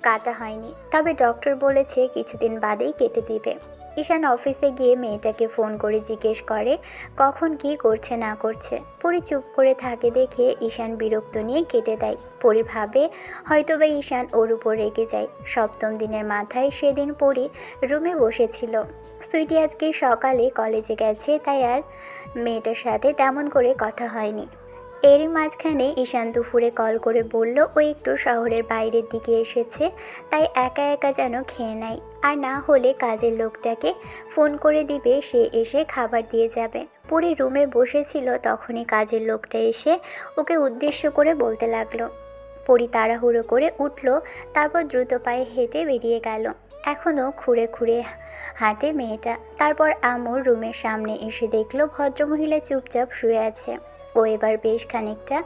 কাটা হয়নি, তবে ডক্টর বলেছে কিছুদিন বাদেই কেটে দিবে। ঈশান অফিসে গিয়ে মেয়েটাকে ফোন করে জিজ্ঞেস করে কখন কি করছে না করছে। পরি চুপ করে থাকে দেখে ঈশান বিরক্ত নিয়ে কেটে দেয়। পরি ভাবে হয়তোবা ঈশান ওর উপর রেগে যায়। 7ম দিনের মাথায় সেদিন পরি রুমে বসেছিল। সুইটি আজকে সকালে কলেজে গেছে, তাই আর মেয়েটার সাথে তেমন করে কথা হয়নি। এরই মাঝখানে ঈশান দুপুরে কল করে বলল ও একটু শহরের বাইরের দিকে এসেছে, তাই একা একা যেন খেয়ে নেয়, আর না হলে কাজের লোকটাকে ফোন করে দিবে, সে এসে খাবার দিয়ে যাবে। পুরী রুমে বসেছিল, তখনই কাজের লোকটা এসে ওকে উদ্দেশ্য করে বলতে লাগলো। পরি তাড়াহুড়ো করে উঠল, তারপর দ্রুত পায়ে হেঁটে বেরিয়ে গেল। এখনও খুঁড়ে খুঁড়ে হাঁটে মেয়েটা। তারপর আম্মুর রুমের সামনে এসে দেখলো ভদ্রমহিলা চুপচাপ শুয়ে আছে। ও এবার বেশ খানিকটা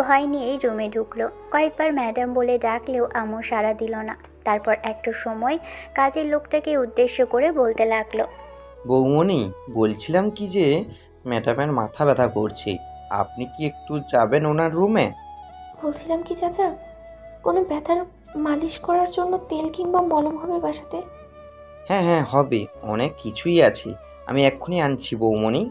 ভয় নিয়েই রুমে ঢুকলো। কয়েকবার ম্যাডাম বলে ডাকলেও আম্মু সাড়া দিল না। তারপর একটু সময় কাজের লোকটাকে উদ্দেশ্য করে বলতে লাগলো,
বৌমণি, বলছিলাম কি যে ম্যাডামের মাথা ব্যথা করছে, আপনি কি একটু যাবেন ওনার রুমে?
বলছিলাম কি চাচা, কোনো ব্যথার মালিশ করার জন্য তেল কিংবা মলম হবে বাসাতে?
হ্যাঁ হ্যাঁ হবে, অনেক কিছুই আছে, আমি এক্ষুনি আনছি বৌমণি।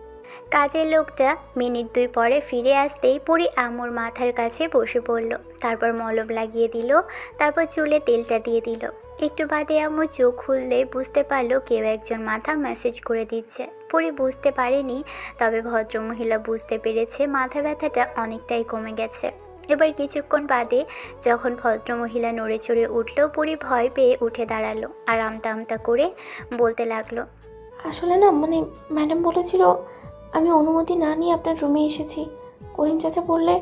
কাজের লোকটা মিনিট 2 পরে ফিরে আসতেই পরি আম্মুর মাথার কাছে বসে পড়ল। তারপর মলম লাগিয়ে দিল, তারপর চুলে তেলটা দিয়ে দিল। একটু বাদে আম্মু চোখ খুললে বুঝতে পারলো কেউ একজন মাথা ম্যাসেজ করে দিচ্ছে। পরি বুঝতে পারেনি, তবে ভদ্রমহিলা বুঝতে পেরেছে মাথা ব্যথাটা অনেকটাই কমে গেছে। এবার কিছুক্ষণ বাদে যখন ভদ্রমহিলা নড়ে চড়ে উঠল, পরি ভয় পেয়ে উঠে দাঁড়ালো আর আমতা আমতা করে বলতে লাগলো,
আসলে না মানে ম্যাডাম বলেছিল আমি অনুমতি না নিয়ে আপনার রুমে এসেছি। করিম চাচা বললে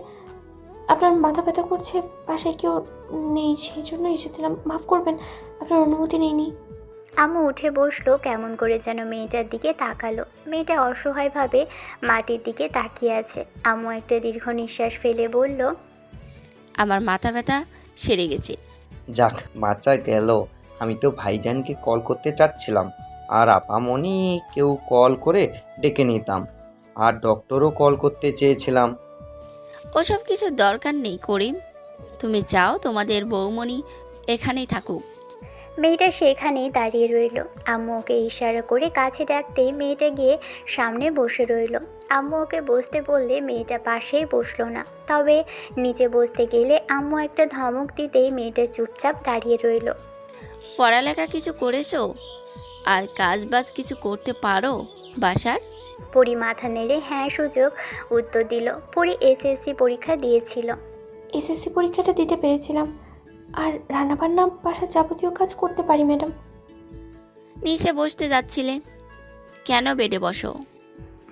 আপনার মাথা ব্যথা করছে, বাসায় কেউ নেই, সেই জন্য এসেছিলাম। মাফ করবেন, আপনার অনুমতি নেইনি।
আম্মু উঠে বসলো, কেমন করে যেন মেয়েটার দিকে তাকালো। মেয়েটা অসহায়ভাবে মাটির দিকে তাকিয়ে আছে। আম্মু একটা দীর্ঘ নিঃশ্বাস ফেলে বলল,
আমার মাথা ব্যথা সেরে গেছে।
যাক, বাঁচা গেল। আমি তো ভাইজানকে কল করতে চাচ্ছিলাম, আর আপামনি কেউ কল করে ডেকে নিতাম, আর ডক্টরও কল করতে চেয়েছিলাম।
ওসব কিছু দরকার নেই করিম, তুমি চাও তোমাদের বৌমণি এখানেই থাকুক।
মেয়েটা সেখানেই দাঁড়িয়ে রইল। আম্মু ওকে ইশারা করে কাছে ডাকতেই মেয়েটা গিয়ে সামনে বসে রইল। আম্মু ওকে বসতে বললে মেয়েটা পাশেই বসলো না, তবে নিচে বসতে গেলে আম্মু একটা ধমক দিতেই মেয়েটা চুপচাপ দাঁড়িয়ে রইল।
পড়ালেখা কিছু করেছো? আর কাজ বাজ কিছু করতে পারো বাসার?
পরি মাথা নেড়ে হ্যাঁ সুযোগ উত্তর দিল। পরি এসএসসি পরীক্ষা দিয়েছিল।
এসএসসি পরীক্ষাটা দিতে পেরেছিলাম, আর রান্নাবান্না বাসার যাবতীয় কাজ করতে পারি ম্যাডাম।
নিচে বসতে যাচ্ছিলে কেন? বেডে বসো।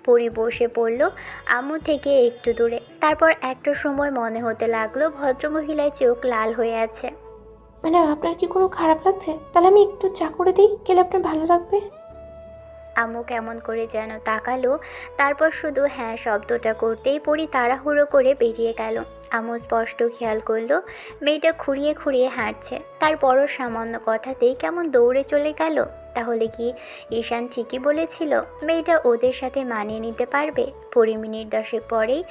পরি বসে পড়ল আম্মু থেকে একটু দূরে। তারপর একটা সময় মনে হতে লাগলো ভদ্রমহিলার চোখ লাল হয়ে আছে।
ম্যাডাম আপনার কি কোনো খারাপ লাগছে? তাহলে আমি একটু চা করে দিই, গেলে আপনার ভালো লাগবে।
আম্মু কেমন করে যেন তাকালো, তারপর শুধু হ্যাঁ শব্দটা করতেই পরি তাড়াহুড়ো করে বেরিয়ে গেল। আম্মু স্পষ্ট খেয়াল করলো মেয়েটা খুঁড়িয়ে খুঁড়িয়ে হাঁটছে। তারপরও সামান্য কথাতেই কেমন দৌড়ে চলে গেল। তাহলে কি ঈশান ঠিকই বলেছিল মেয়েটা ওদের সাথে মানিয়ে নিতে পারবে? পরি মিনিট 10 পরেই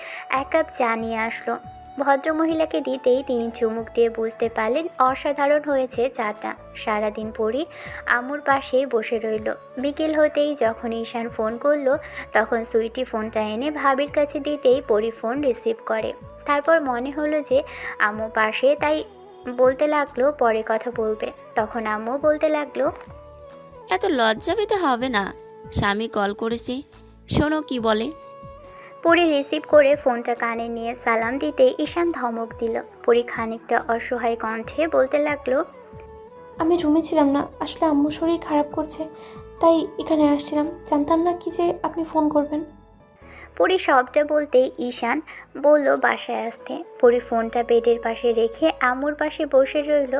1 কাপ চা নিয়ে আসলো। ভদ্রমহিলাকে দিতেই তিনি চুমুক দিয়ে বুঝতে পারলেন অসাধারণ হয়েছে চাটা। সারাদিন পরি আম্মুর পাশেই বসে রইল। বিকেল হতেই যখন ঈশান ফোন করলো, তখন সুইটি ফোনটা এনে ভাবির কাছে দিতেই পরি ফোন রিসিভ করে। তারপর মনে হলো যে আম্মু পাশে, তাই বলতে লাগলো পরে কথা বলবে। তখন আম্মু বলতে লাগলো,
এত লজ্জা পেতে হবে না, স্বামী কল করেছে, শোনো কি বলে।
পরি রিসিভ করে ফোনটা কানে নিয়ে সালাম দিতে ঈশান ধমক দিল। পরি খানিকটা অসহায় কণ্ঠে বলতে লাগলো,
আমি রুমে ছিলাম না, আসলে আম্মু শরীর খারাপ করছে, তাই এখানে আসছিলাম। জানতাম না কি যে আপনি ফোন করবেন।
পরি সবটা বলতেই ঈশান বলল বাসায় আসতে। পরি ফোনটা বেডের পাশে রেখে আম্মুর পাশে বসে রইল।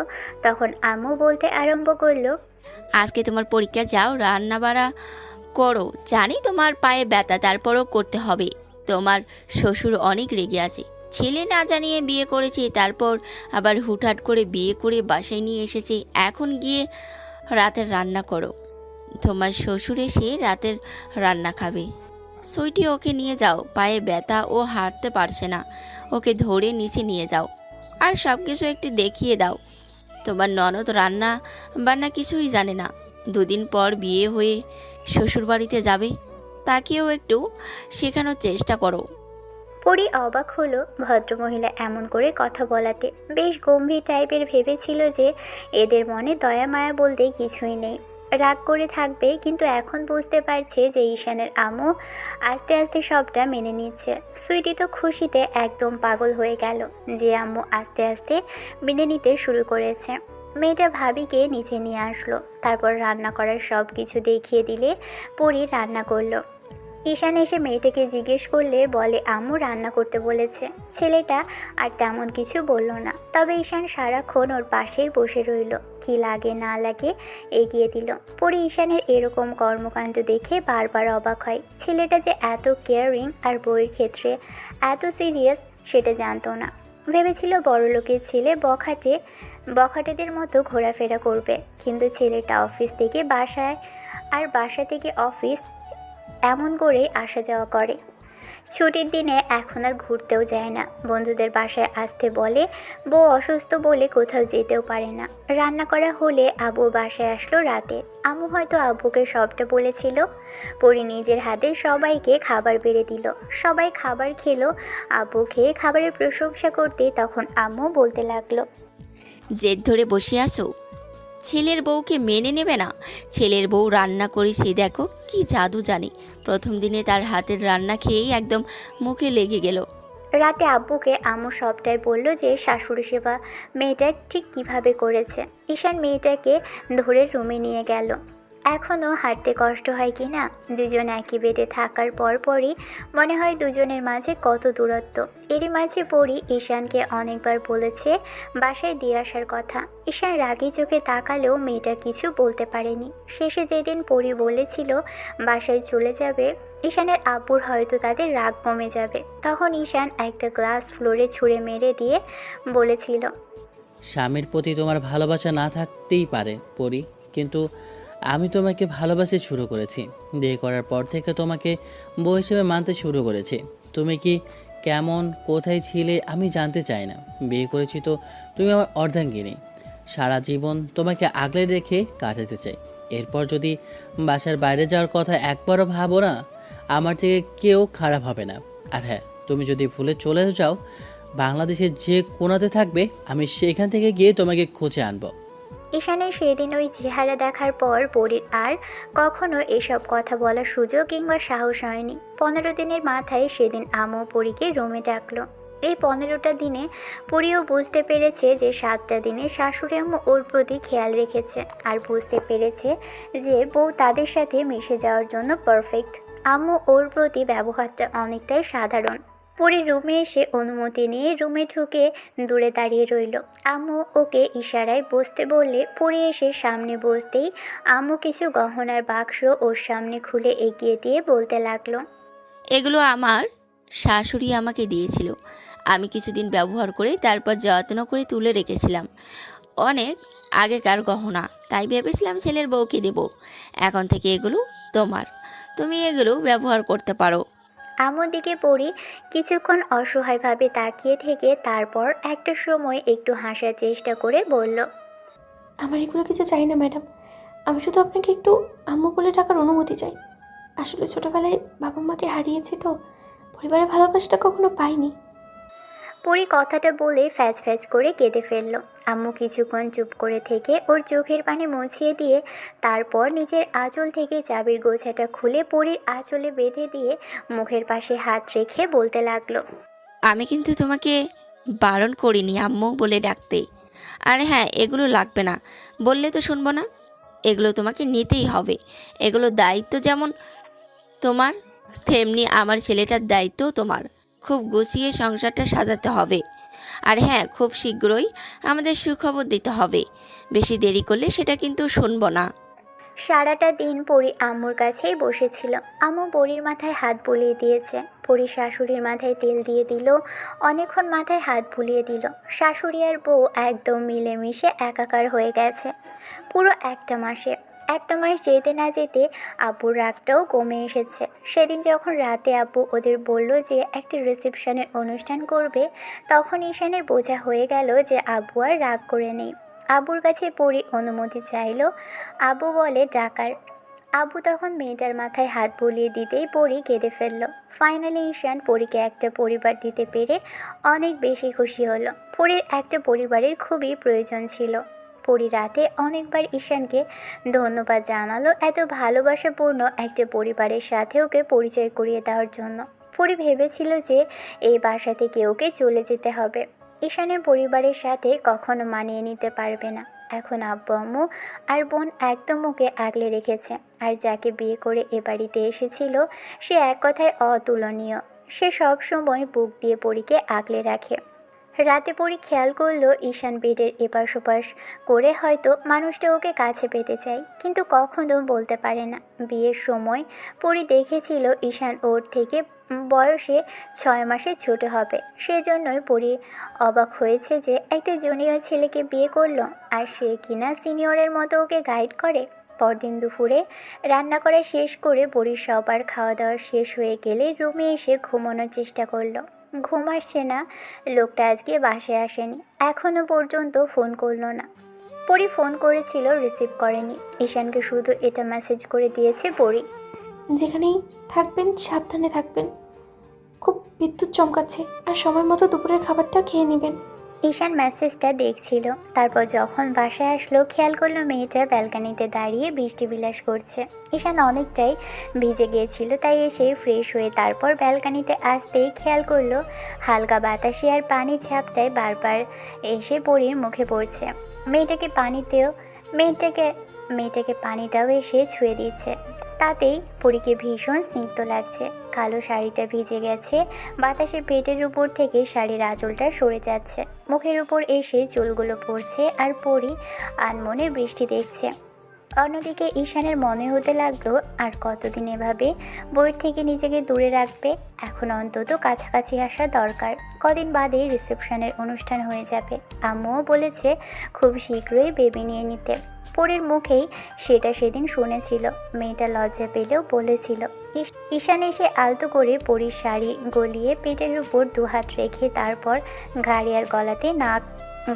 তখন আম্মু বলতে আরম্ভ করলো,
আজকে তোমার পরীক্ষা, যাও রান্না বাড়া করো। জানি তোমার পায়ে ব্যথা, তারপরও করতে হবে। তোমার শ্বশুর অনেক রেগে আছে, ছেলে না জানিয়ে বিয়ে করেছে, তারপর আবার হুটহাট করে বিয়ে করে বাসায় নিয়ে এসেছে। এখন গিয়ে রাতের রান্না করো, তোমার শ্বশুর এসে রাতের রান্না খাবে। সুইটি ওকে নিয়ে যাও, পায়ে ব্যথা, ও হাঁটতে পারছে না, ওকে ধরে নিচে নিয়ে যাও, আর সব কিছু একটু দেখিয়ে দাও। তোমার ননদ রান্না বান্না কিছুই জানে না, 2 দিন পর বিয়ে হয়ে শ্বশুরবাড়িতে যাবে, তাকেও একটু শেখানোর চেষ্টা করো।
পরি অবাক হলো ভদ্রমহিলা এমন করে কথা বলাতে। বেশ গম্ভীর টাইপের ভেবেছিল যে এদের মনে দয়া মায়া বলতে কিছুই নেই, রাগ করে থাকবে, কিন্তু এখন বুঝতে পারছে যে ঈশানের আম্মু আস্তে আস্তে সবটা মেনে নিচ্ছে। সুইটি তো খুশিতে একদম পাগল হয়ে গেল যে আম্মু আস্তে আস্তে মেনে নিতে শুরু করেছে। মেয়েটা ভাবিকে নিচে নিয়ে আসলো, তারপর রান্না করার সব কিছু দেখিয়ে দিলে পরি রান্না করলো। ঈশান এসে মেয়েটাকে জিজ্ঞেস করলে বলে আম্মু রান্না করতে বলেছে। ছেলেটা আর তেমন কিছু বলল না, তবে ঈশান সারাক্ষণ ওর পাশেই বসে রইল। কি লাগে না লাগে এগিয়ে দিল। পরে ঈশানের এরকম কর্মকাণ্ড দেখে বারবার অবাক হয়। ছেলেটা যে এত কেয়ারিং আর বইয়ের ক্ষেত্রে এত সিরিয়াস সেটা জানতো না। ভেবেছিল বড়লোকের ছেলে বখাটেদের মতো ঘোরাফেরা করবে, কিন্তু ছেলেটা অফিস থেকে বাসায় আর বাসা থেকে অফিস এমন করেই আসা যাওয়া করে। ছুটির দিনে এখন আর ঘুরতেও যায় না, বন্ধুদের বাসায় আসতে বলে। বউ অসুস্থ বলে কোথাও যেতেও পারে না। রান্না করা হলে আব্বু বাসায় আসলো রাতে। আম্মু হয়তো আব্বুকে সবটা বলেছিল। পরি নিজের হাতে সবাইকে খাবার বেড়ে দিল। সবাই খাবার খেলো। আব্বু খেয়ে খাবারের প্রশংসা করতে তখন আম্মু বলতে লাগলো,
জেদ ধরে বসে আছো? ছেলের বউকে মেনে নেবে না? ছেলের বউ রান্না করি সে দেখো কি জাদু জানে। প্রথম দিনে তার হাতের রান্না খেয়েই একদম মুখে লেগে গেল।
রাতে আব্বুকে আম্মু সবটাই বলল যে শাশুড়ি সেবা মেয়েটা ঠিক কিভাবে করেছে। ঈশান মেয়েটাকে ধরে রুমে নিয়ে গেল। এখনও হাঁটতে কষ্ট হয় কি না? দুজন একই বেডে থাকার পরপরই মনে হয় দুজনের মাঝে কত দূরত্ব। এরই মাঝে পরি ঈশানকে অনেকবার বলেছে বাসায় দিয়ে আসার কথা। ঈশান রাগী চোখে তাকালেও মেয়েটা কিছু বলতে পারেনি। শেষে যেদিন পরি বলেছিল বাসায় চলে যাবে, ঈশানের আব্বুর হয়তো তাদের রাগ কমে যাবে, তখন ঈশান একটা গ্লাস ফ্লোরে ছুঁড়ে মেরে দিয়ে বলেছিল,
স্বামীর প্রতি তোমার ভালোবাসা না থাকতেই পারে পরি, কিন্তু আমি তোমাকে ভালোবাসতে শুরু করেছি। বিয়ে করার পর থেকে তোমাকে বউ হিসেবে মানতে শুরু করেছি। তুমি কি কেমন কোথায় ছিলে আমি জানতে চাই না। বিয়ে করেছি তো তুমি আমার অর্ধাঙ্গিনী। সারা জীবন তোমাকে আগলে রেখে কাটাতে চাই। এরপর যদি বাসার বাইরে যাওয়ার কথা একবারও ভাবো না, আমার থেকে কেউ খারাপ হবে না। আর হ্যাঁ, তুমি যদি ভুলে চলে যাও, বাংলাদেশের যে কোনাতে থাকবে আমি সেখান থেকে গিয়ে তোমাকে খুঁজে আনবো।
ঈশানের সেদিন ওই চেহারা দেখার পর পরীর আর কখনো এসব কথা বলার সুযোগ কিংবা সাহস হয়নি। 15 দিনের মাথায় সেদিন আম্মু পরীকে রুমে ডাকলো। এই 15টা দিনে পরীও বুঝতে পেরেছে যে 7টা দিনে শাশুড়ি আম্মু ওর প্রতি খেয়াল রেখেছে, আর বুঝতে পেরেছে যে বউ তাদের সাথে মিশে যাওয়ার জন্য পারফেক্ট। আম্মু ওর প্রতি ব্যবহারটা অনেকটাই সাধারণ। পরি রুমে এসে অনুমতি নিয়ে রুমে ঢুকে দূরে দাঁড়িয়ে রইল। আম্মু ওকে ইশারায় বসতে বললে পরি এসে সামনে বসতেই আম্মু কিছু গহনার বাক্স ওর সামনে খুলে এগিয়ে দিয়ে বলতে লাগলো,
এগুলো আমার শাশুড়ি আমাকে দিয়েছিল। আমি কিছুদিন ব্যবহার করে তারপর যত্ন করে তুলে রেখেছিলাম। অনেক আগেকার গহনা, তাই ভেবেছিলাম ছেলের বউকে দেব। এখন থেকে এগুলো তোমার, তুমি এগুলো ব্যবহার করতে পারো।
আম্মুর দিকে পরি কিছুক্ষণ অসহায়ভাবে তাকিয়ে থেকে তারপর একটা সময় একটু হাসার চেষ্টা করে বলল,
আমার এগুলো কিছু চাই না ম্যাডাম, আমি শুধু আপনাকে একটু আম্মু বলে ডাকার অনুমতি চাই। আসলে ছোটবেলায় বাবা মাকে হারিয়েছি তো, পরিবারের ভালোবাসাটা কখনো পাইনি।
পরি কথাটা বলে ফ্যাচ ফ্যাচ করে কেঁদে ফেলল। আম্মু কিছুক্ষণ চুপ করে থেকে ওর চোখের পানি মুছিয়ে দিয়ে তারপর নিজের আঁচল থেকে চাবির গোছাটা খুলে পরির আঁচলে বেঁধে দিয়ে মুখের পাশে হাত রেখে বলতে লাগলো,
আমি কিন্তু তোমাকে বারণ করিনি আম্মু বলে ডাকতে। আর হ্যাঁ, এগুলো লাগবে না বললে তো শুনবো না। এগুলো তোমাকে নিতেই হবে। এগুলো দায়িত্ব যেমন তোমার, তেমনি আমার ছেলেটার দায়িত্বও তোমার। খুব গুছিয়ে সংসারটা সাজাতে হবে। আর হ্যাঁ, খুব শীঘ্রই আমাদের সুখবর দিতে হবে। বেশি দেরি করলে সেটা কিন্তু শুনবো না।
সারাটা দিন পরি আম্মুর কাছেই বসেছিল। আম্মু পরির মাথায় হাত বুলিয়ে দিয়েছে, পরি শাশুড়ির মাথায় তেল দিয়ে দিল, অনেকক্ষণ মাথায় হাত বুলিয়ে দিল। শাশুড়ি আর বউ একদম মিলেমিশে একাকার হয়ে গেছে পুরো একটা মাস যেতে না যেতে আব্বুর রাগটাও কমে এসেছে। সেদিন যখন রাতে আব্বু ওদের বলল যে একটা রিসেপশনের অনুষ্ঠান করবে, তখন ঈশানের বোঝা হয়ে গেল যে আব্বু আর রাগ করে নেই। আব্বুর কাছে পরি অনুমতি চাইল। আব্বু বলে ডাকার। আব্বু তখন মেয়েটার মাথায় হাত বুলিয়ে দিতেই পরি কেঁদে ফেলল। ফাইনালি ঈশান পরীকে একটা পরিবার দিতে পেরে অনেক বেশি খুশি হলো। পরীর একটা পরিবারের খুবই প্রয়োজন ছিল। পরি রাতে অনেকবার ঈশানকে ধন্যবাদ জানালো এত ভালোবাসাপূর্ণ একটা পরিবারের সাথে ওকে পরিচয় করিয়ে দেওয়ার জন্য। পরি ভেবেছিল যে এই বাসা থেকে ওকে চলে যেতে হবে। ঈশানের পরিবারের সাথে কখনো মানিয়ে নিতে পারবে না। এখন আব্বু আম্মু আর বোন একদম ওকে আগলে রেখেছে। আর যাকে বিয়ে করে এ বাড়িতে এসেছিল সে এক কথায় অতুলনীয়। সে সব সময় বুক দিয়ে পরীকে আগলে রাখে। রাতে পরি খেয়াল করলো ঈশান বেডের এপাশ ওপাশ করে হয়তো মানুষটা ওকে কাছে পেতে চায়, কিন্তু কখনো বলতে পারে না। বিয়ের সময় পরি দেখেছিল ঈশান ওর থেকে বয়সে 6 মাসে ছোট হবে। সেজন্যই পরি অবাক হয়েছে যে একটা জুনিয়র ছেলেকে বিয়ে করলো আর সে কিনা সিনিয়রের মতো ওকে গাইড করে। পরদিন দুপুরে রান্না করা শেষ করে পরীর সবার খাওয়া দাওয়া শেষ হয়ে গেলে রুমে এসে ঘুমানোর চেষ্টা করলো। ঘুম আসছে না, লোকটা আজকে বাসায় আসেনি, এখনও পর্যন্ত ফোন করলো না। পরি ফোন করেছিল, রিসিভ করেনি। ঈশানকে শুধু এটা মেসেজ করে দিয়েছে পরি।
যেখানেই থাকবেন সাবধানে থাকবেন, খুব বিদ্যুৎ চমকাচ্ছে, আর সময় মতো দুপুরের খাবারটা খেয়ে নেবেন।
ঈশান মেসেজটা দেখছিল, তারপর যখন বাসায় আসলো খেয়াল করলো মেয়েটা ব্যালকানিতে দাঁড়িয়ে বৃষ্টি বিলাস করছে। ঈশান অনেকটাই ভিজে গিয়েছিল, তাই এসে ফ্রেশ হয়ে তারপর ব্যালকানিতে আসতেই খেয়াল করলো হালকা বাতাসে আর পানি ঝাপটায় বারবার এসে পরির মুখে পড়ছে। মেয়েটাকে পানিটাও এসে ছুঁয়ে দিচ্ছে, তাতেই পরীকে ভীষণ স্নিগ্ধ লাগছে। কালো শাড়িটা ভিজে গেছে, বাতাসে পেটের উপর থেকে শাড়ির আঁচলটা সরে যাচ্ছে, মুখের উপর এসে চুলগুলো পড়ছে, আর পরি আনমনে বৃষ্টি দেখছে। অন্যদিকে ঈশানের মনে হতে লাগলো আর কতদিন এভাবে বইয়ের থেকে নিজেকে দূরে রাখবে। এখন অন্তত কাছাকাছি আসা দরকার। কদিন বাদে রিসেপশনের অনুষ্ঠান হয়ে যাবে। আম্মুও বলেছে খুব শীঘ্রই বেবি নিয়ে নিতে। পরীর মুখেই সেটা সেদিন শুনেছিল। মেয়েটা লজ্জা পেলেও বলেছিল। ঈশান এসে আলতো করে পরীর শাড়ি গলিয়ে পেটের উপর দুহাত রেখে তারপর ঘাড়ি আর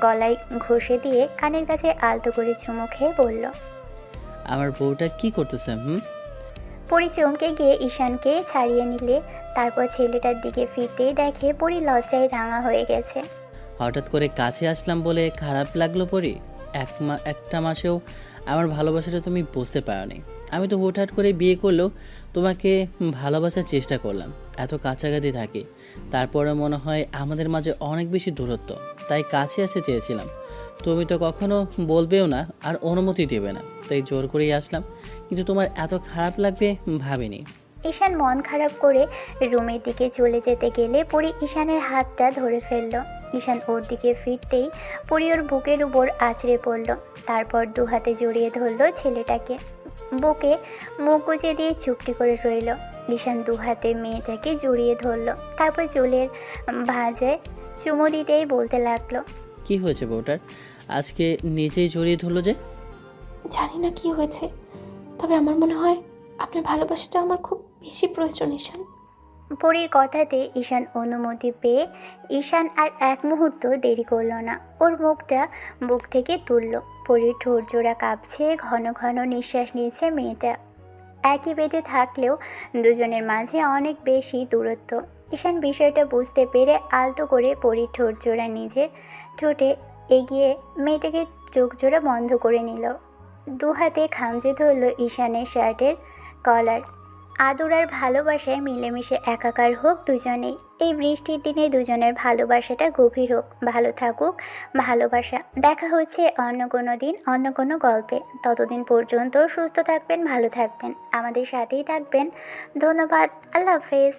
গলায় ঘষে দিয়ে কানের কাছে আলতো করে চুমু খেয়ে বলল,
আমার বউটা কি করতেছে?
পরি চমকে গিয়ে ঈশানকে ছাড়িয়ে নিলে, তারপর ছেলেটার দিকে ফিরতেই দেখে পরি লজ্জায় রাঙা হয়ে গেছে।
হঠাৎ করে কাছে আসলাম বলে খারাপ লাগলো পরি? একটা মাসেও আমার ভালোবাসাটা তুমি বুঝতে পারোনি। আমি তো হুটহাট করে বিয়ে করলেও তোমাকে ভালোবাসার চেষ্টা করলাম, এত কাছাকাছি থাকি, তারপরে মনে হয় আমাদের মাঝে অনেক বেশি দূরত্ব, তাই কাছে আসতে চেয়েছিলাম। তুমি তো কখনো বলবেও না আর অনুমতি দেবে না, তাই জোর করেই আসলাম, কিন্তু তোমার এত খারাপ লাগবে ভাবিনি।
ঈশান মন খারাপ করে রুমের দিকে চলে যেতে গেলে পরি ঈশানের হাতটা ধরে ফেলল। ঈশান ওর দিকে ফিরতেই পরি ওর বুকের উপর আছড়ে পড়ল, তারপর দু হাতে জড়িয়ে ধরল ছেলেটাকে। বুকে মুখ গুজে দিয়ে চুপটি করে রইল। ঈশান দু হাতে মেয়েটাকে জড়িয়ে ধরল, তারপর চুলের ভাঁজে চুমো দিতেই বলতে লাগলো,
কি হয়েছে বউটার? আজকে নিজেই জড়িয়ে ধরলো যে?
জানি না কি হয়েছে, তবে আমার মনে হয় আপনার ভালোবাসাটা আমার খুব বেশি প্রয়োজন ঈশান।
পরীর কথাতে ঈশান অনুমতি পেয়ে ঈশান আর এক মুহূর্ত দেরি করল না, ওর মুখটা বুক থেকে তুলল। পরীর ঠোঁট জোড়া কাঁপছে, ঘন ঘন নিঃশ্বাস নিয়েছে মেয়েটা। একই বেডে থাকলেও দুজনের মাঝে অনেক বেশি দূরত্ব। ঈশান বিষয়টা বুঝতে পেরে আলতো করে পরীর ঠোঁট জোড়া নিজের ঠোঁটে এগিয়ে মেয়েটাকে চোখ জোড়া বন্ধ করে নিল। দু হাতে খামচে ধরল ঈশানের শার্টের কলার। আদর আর ভালোবাসায় মিলেমিশে একাকার হোক দুজনেই। এই বৃষ্টির দিনে দুজনের ভালোবাসাটা গভীর হোক। ভালো থাকুক ভালোবাসা। দেখা হচ্ছে অন্য কোনো দিন অন্য কোনো গল্পে। ততদিন পর্যন্ত সুস্থ থাকবেন, ভালো থাকবেন, আমাদের সাথেই থাকবেন। ধন্যবাদ। আল্লাহ হাফেজ।